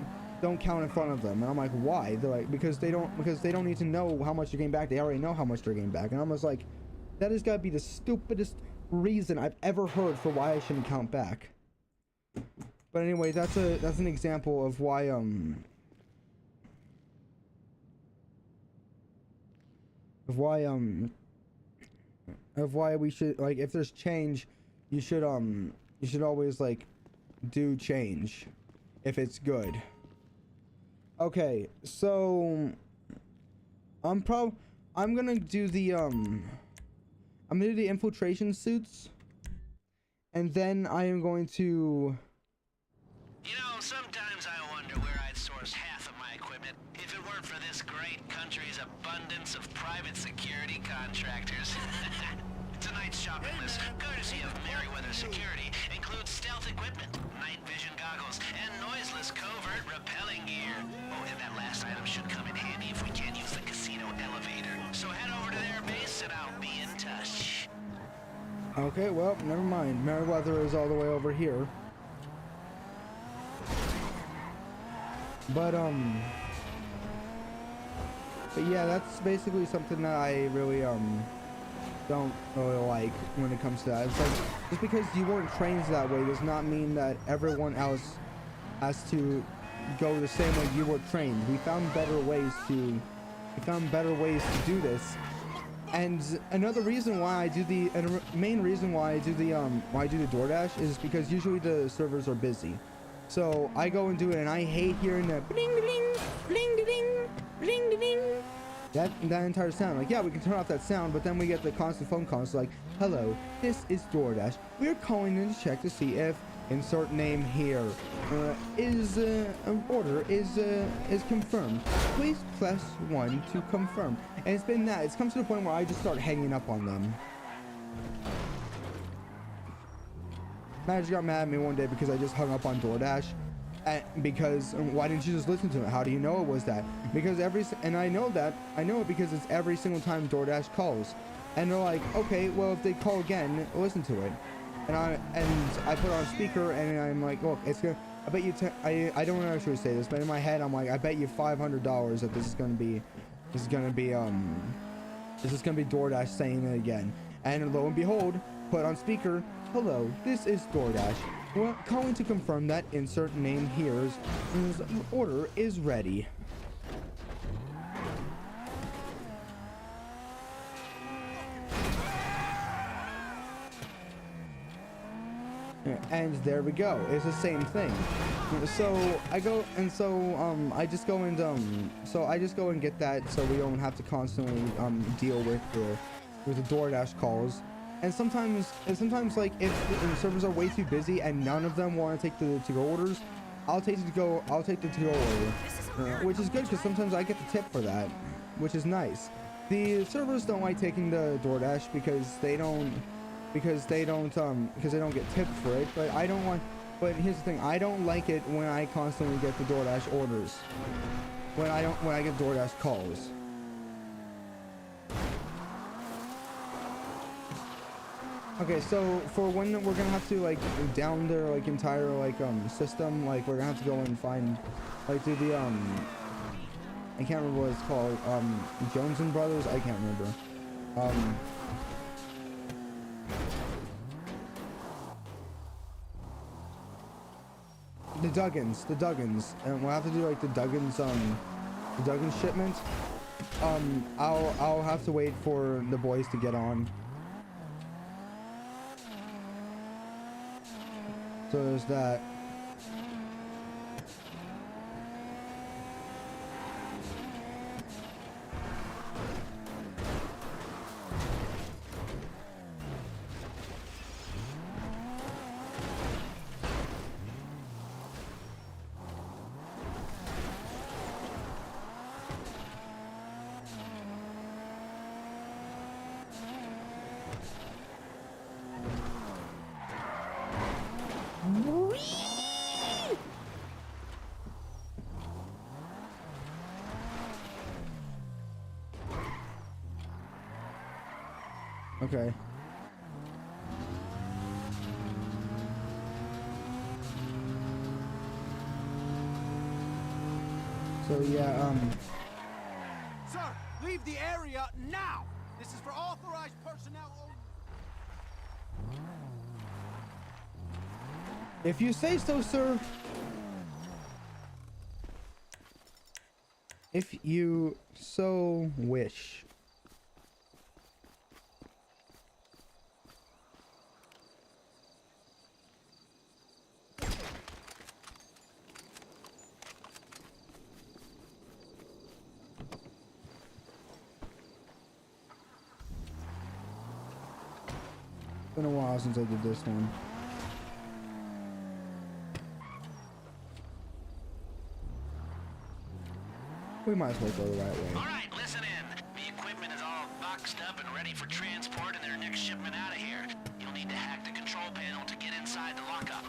count in front of them," and I'm like, "Why?" They're like, because they don't need to know how much you're getting back. They already know how much they're getting back. And I'm just like, that has got to be the stupidest reason I've ever heard for why I shouldn't count back. But anyway, that's an example of why of why we should, like, if there's change, you should always like do change if it's good. Okay, so I'm gonna do the infiltration suits, and then I am going to, You know, sometimes I wonder where I'd source half of my equipment if it weren't for this great country's abundance of private security contractors. Tonight's shopping list, courtesy of Merryweather Security, includes stealth equipment, night vision goggles, and noiseless covert rappelling gear. Oh, and that last item should come in handy if we can't use the casino elevator. So head over to their base and I'll be in touch. okay, well, never mind. Merryweather is all the way over here. But yeah, that's basically something that I really don't really like when it comes to that. It's like, just because you weren't trained that way does not mean that everyone else has to go the same way you were trained. We found better ways to do this. And another reason why I do the main reason why I do the DoorDash is because usually the servers are busy. So I go and do it, and I hate hearing that bling ding bling ding bling ding. That entire sound. Like, yeah, we can turn off that sound, but then we get the constant phone calls like, "Hello, this is DoorDash. We're calling in to check to see if insert name here order is confirmed. Please press 1 to confirm." And it's been that. It's come to the point where I just start hanging up on them. Manager got mad at me one day because I just hung up on DoorDash, because why didn't you just listen to it? How do you know it was that? Because I know it because it's every single time DoorDash calls, and they're like, okay, well, if they call again, listen to it. And I put it on speaker, and I'm like, look, it's gonna, I bet you, I don't actually say this, but in my head I'm like, I bet you $500 that this is gonna be DoorDash saying it again. And lo and behold, put on speaker, Hello, this is DoorDash. We're calling to confirm that insert name here's order is ready. And there we go. It's the same thing. So I go and I just go and get that so we don't have to constantly deal with the DoorDash calls. And sometimes like if the servers are way too busy and none of them want to take the to-go orders, I'll take the to-go order, which is good because sometimes I get the tip for that, which is nice. The servers don't like taking the DoorDash because they don't get tipped for it, but here's the thing, I don't like it when I constantly get the DoorDash orders. When I get DoorDash calls. Okay, so for when we're gonna have to like down their like entire like system, like we're gonna have to go and find like do the I can't remember what it's called, Jones and Brothers, I can't remember. The Duggins, and we'll have to do like the Duggins shipment. I'll have to wait for the boys to get on. So there's that. Okay. So yeah, Sir, leave the area now! This is for authorized personnel only. if you say so, sir. If you so wish. It's been a while since I did this one. We might as well go the right way. All right, listen in. The equipment is all boxed up and ready for transport and their next shipment out of here. You'll need to hack the control panel to get inside the lockup.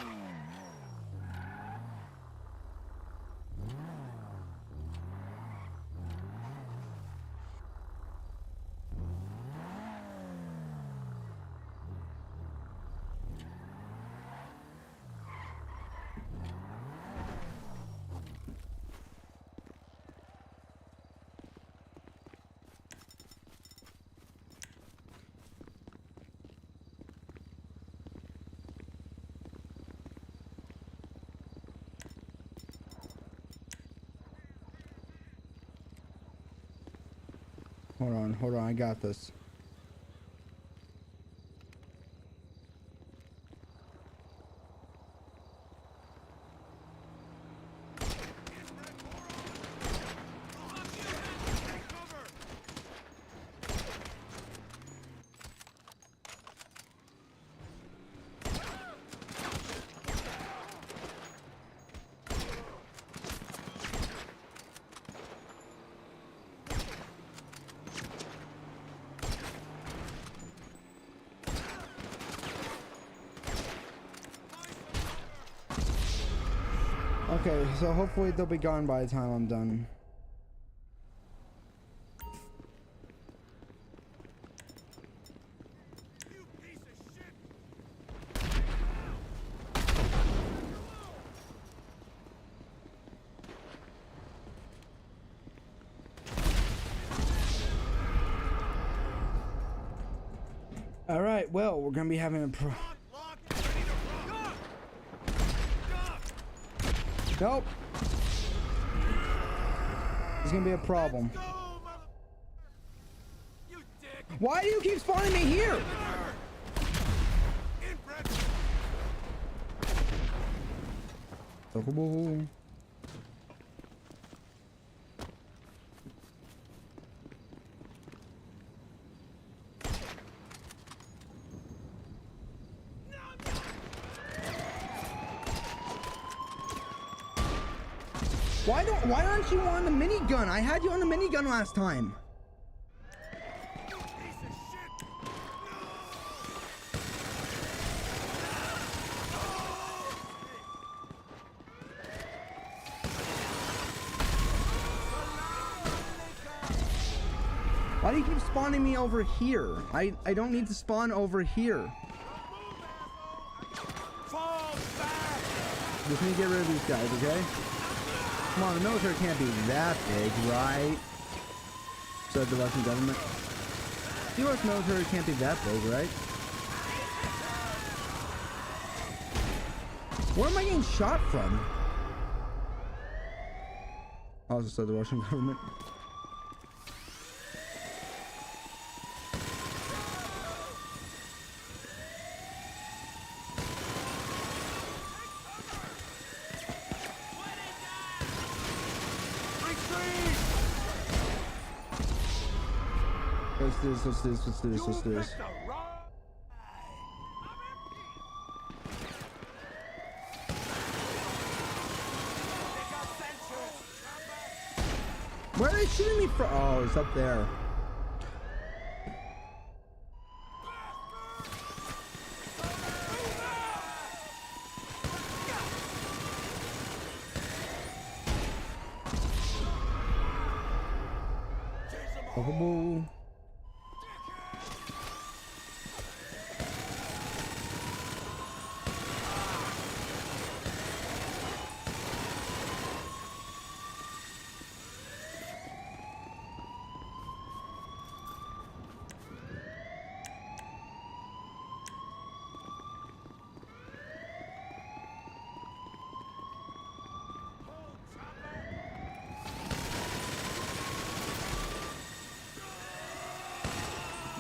Hold on, I got this. Okay, so hopefully they'll be gone by the time I'm done. You piece of shit! All right, well, we're gonna be having a Lock, lock, Nope. It's gonna be a problem. Go, mother... You dick! Why do you keep spawning me here? Inbred! Oh. Why aren't you on the minigun? I had you on the minigun last time. Piece of shit! Why do you keep spawning me over here? I don't need to spawn over here. Fall back! Just need to get rid of these guys, okay? Come on, the military can't be that big, right? Said the Russian government. The U.S. military can't be that big, right? Where am I getting shot from? Also said the Russian government. Let's do this. Where are they shooting me from? Oh, it's up there. Oh.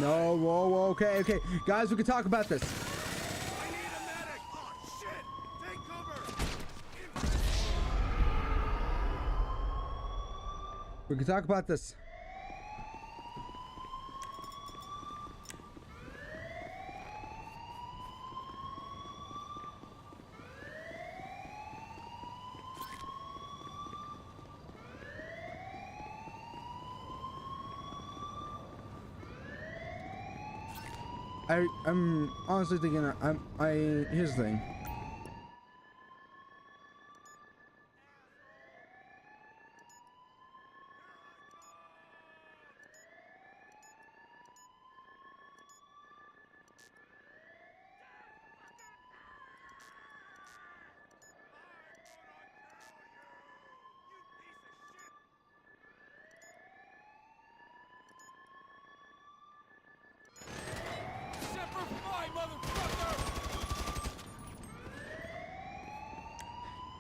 No, whoa, okay. Guys, we can talk about this. I need a medic! Oh, shit! Take cover! We can talk about this. I'm honestly thinking here's the thing.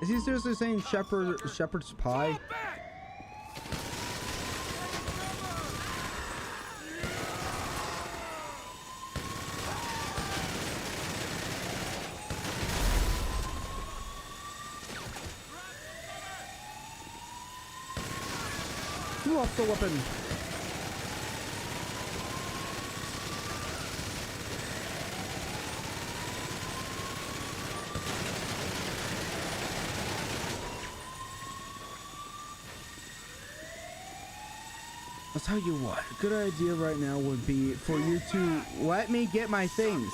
Is he seriously saying shepherd's pie? You off the weapon. I'll tell you what, a good idea right now would be for you to let me get my things.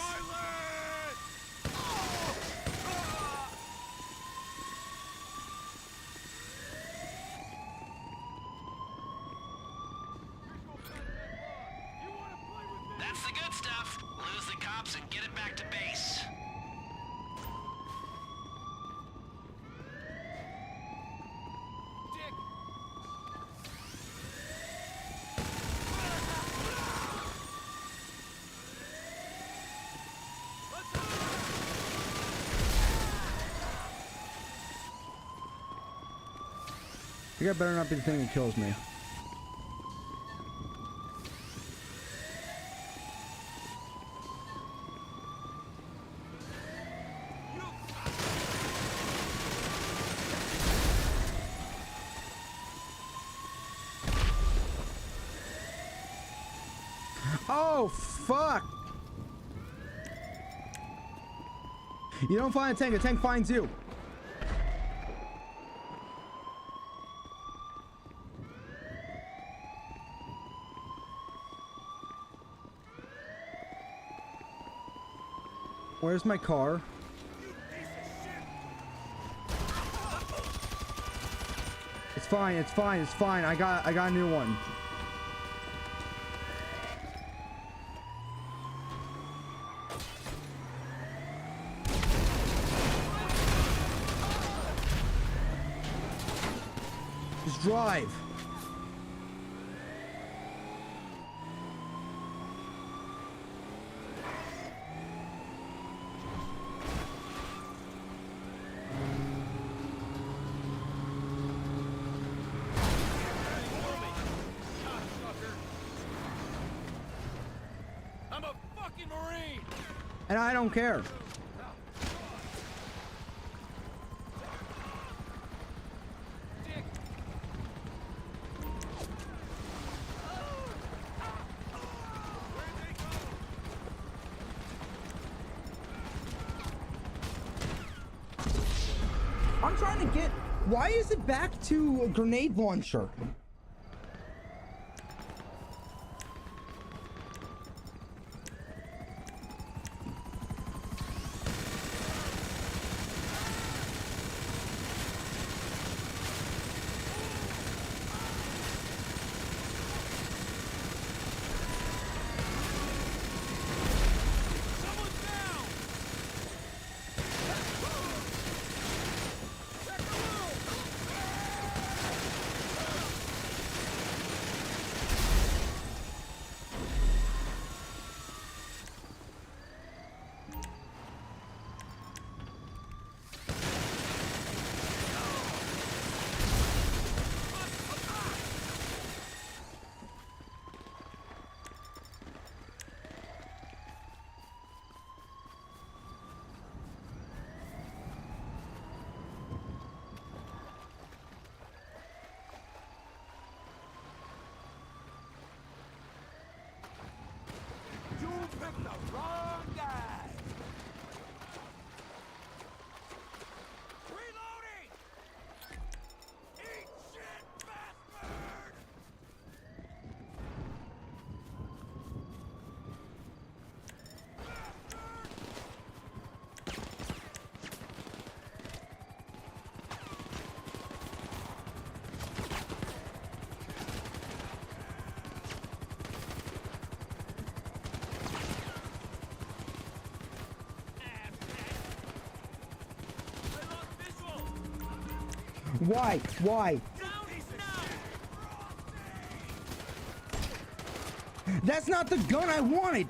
That's the good stuff. Lose the cops and get it back to base. I think I better not be the thing that kills me. Oh, fuck! You don't find a tank finds you. Where's my car? It's fine, it's fine, it's fine. I got a new one. Just drive. I'm a fucking Marine! And I don't care. I'm trying to get... Why is it back to a grenade launcher? You picked the wrong guy! Reloading! Eat shit, bastard! Why? Why? That's not the gun I wanted!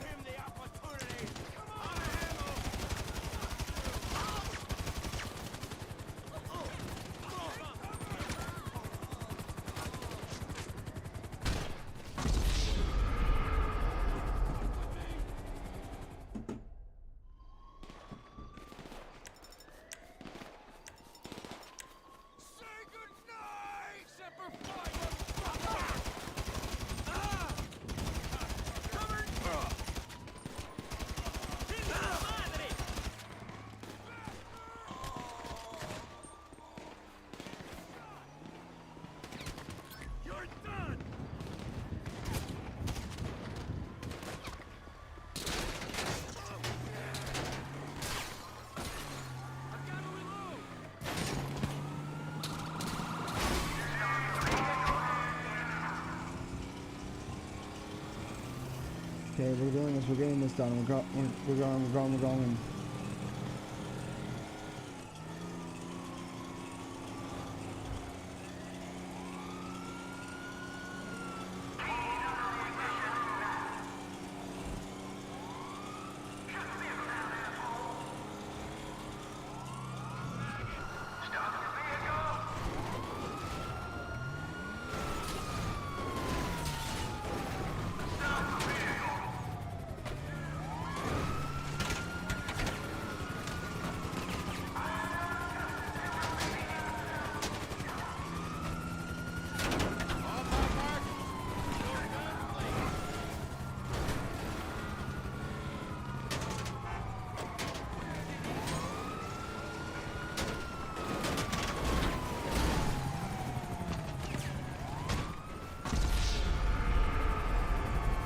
Okay, we're doing this. We're getting this done. We're going.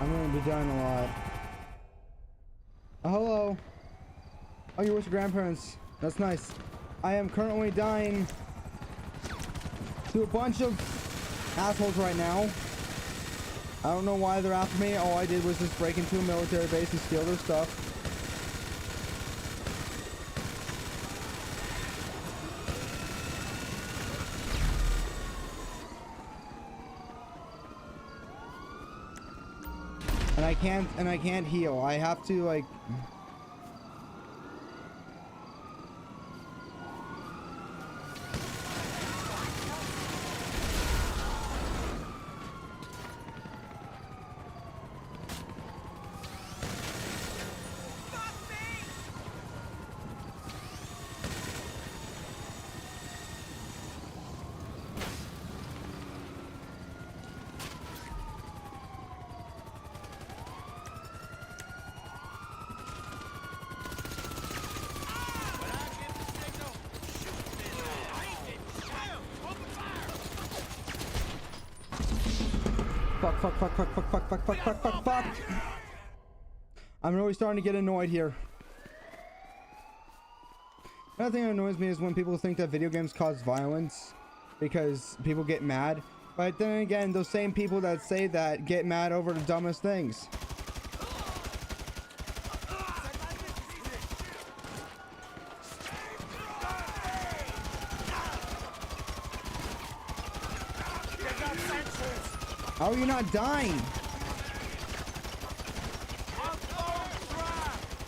I'm gonna be dying a lot. Hello. Oh, you're with your grandparents. That's nice. I am currently dying to a bunch of assholes right now. I don't know why they're after me. All I did was just break into a military base and steal their stuff. And I can't heal. I have to like fuck. I'm really starting to get annoyed here. Another thing that annoys me is when people think that video games cause violence because people get mad. But then again, those same people that say that get mad over the dumbest things. How are you not dying?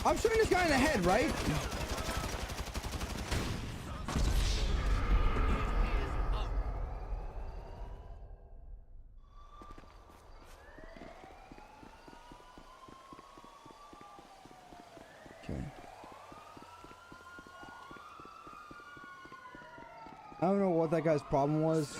I'm shooting this guy in the head, right? Okay. I don't know what that guy's problem was.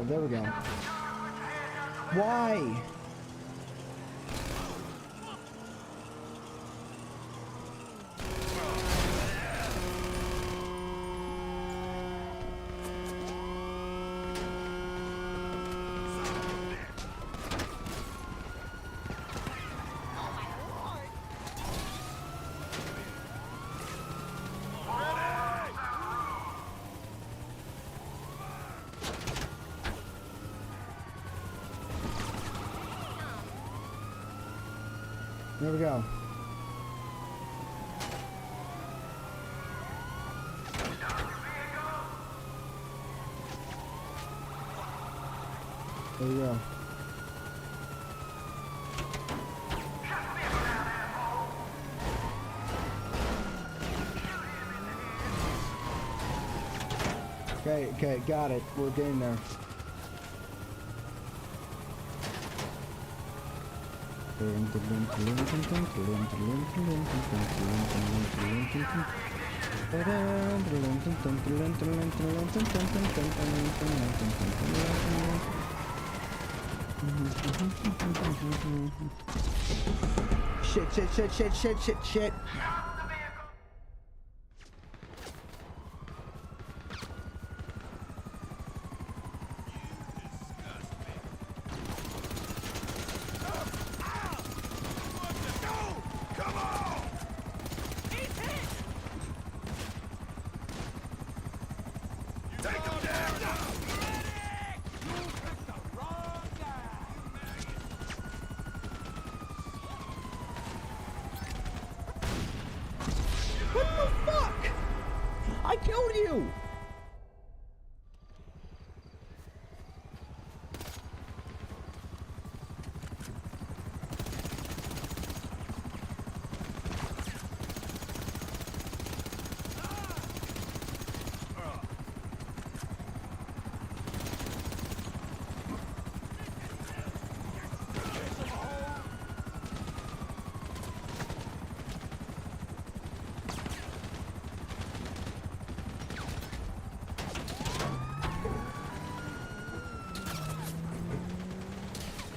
There we go. Why? There we go. There we go. Okay, got it. We're getting there. Shit. What the fuck? I killed you!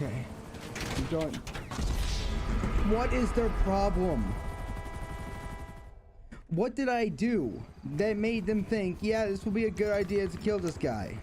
Okay. I'm going. What is their problem? What did I do that made them think, yeah, this will be a good idea to kill this guy?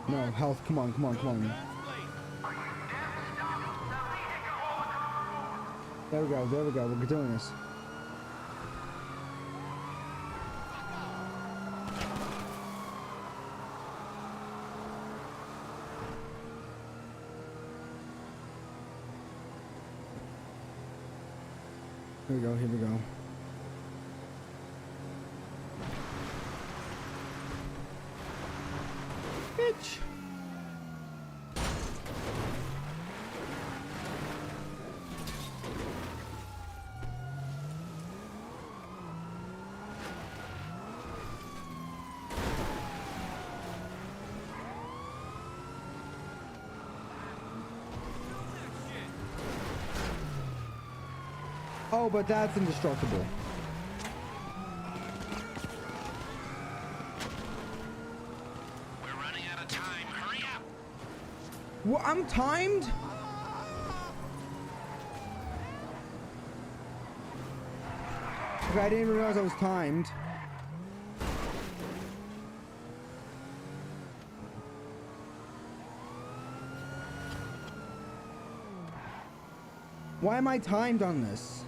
No, health, come on, come on, come on. There we go, we're doing this. Here we go, here we go. Bitch! Oh, but that's indestructible. We're running out of time. Hurry up! Well, I'm timed? Okay, I didn't even realize I was timed. Why am I timed on this?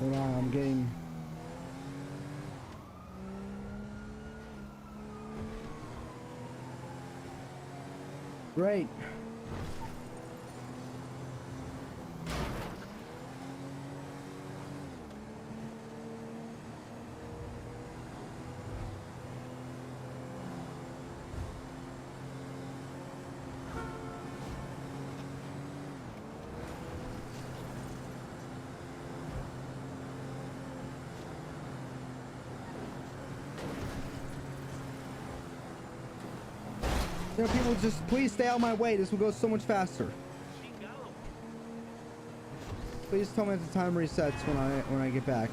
Hold on, I'm getting... Great. You know, people just please stay out of my way. This will go so much faster. Please tell me if the time resets when I get back.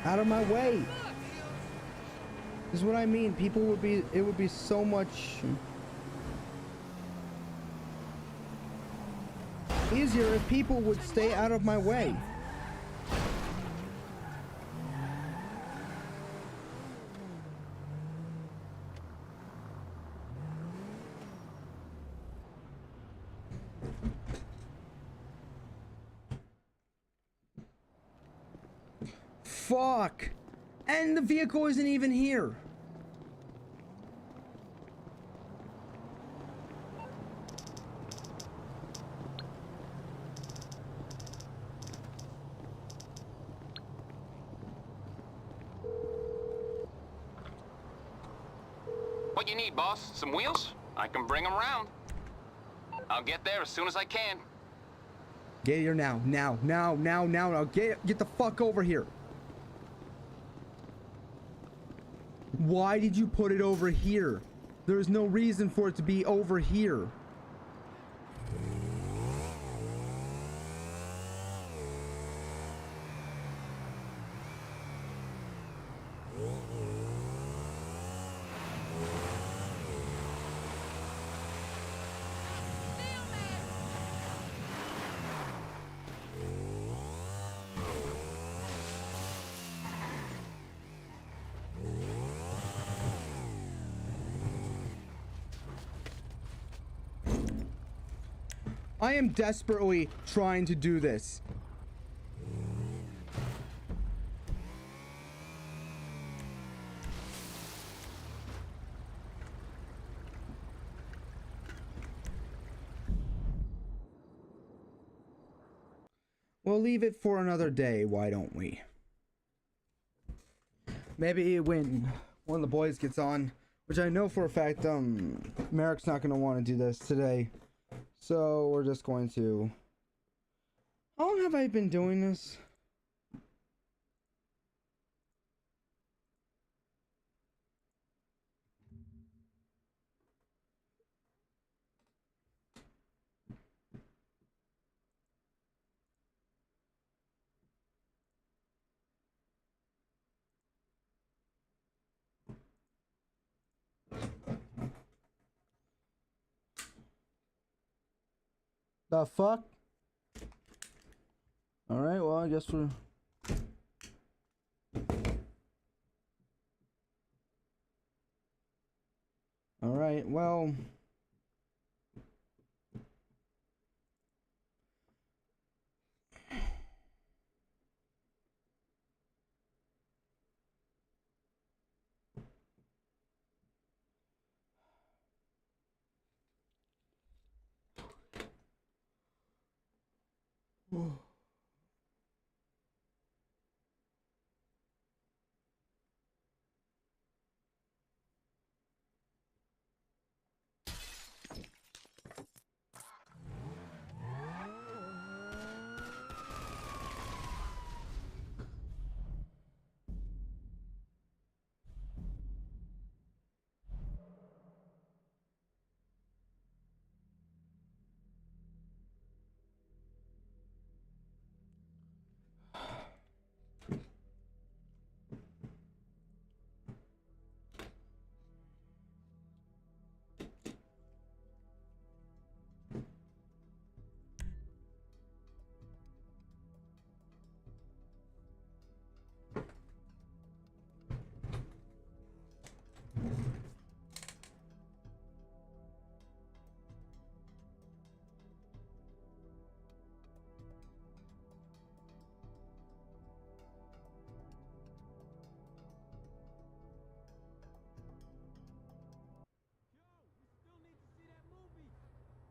Out of my way. This is what I mean. People would be, it would be so much easier if people would stay out of my way. Fuck! And the vehicle isn't even here. What you need, boss? Some wheels? I can bring them round. I'll get there as soon as I can. Get here now. Now. Now. Get the fuck over here. Why did you put it over here? There's no reason for it to be over here. I am desperately trying to do this. We'll leave it for another day, why don't we? Maybe when one of the boys gets on, which I know for a fact, Merrick's not going to want to do this today. So we're just going to... How long have I been doing this? The fuck? Alright, well, I guess we're... Alright, well...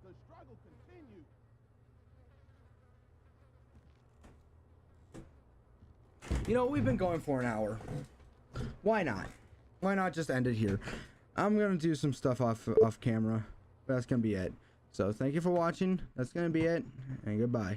The struggle continues. You know, we've been going for an hour. Why not? Why not just end it here? I'm gonna do some stuff off camera. That's gonna be it. So thank you for watching. That's gonna be it, and goodbye.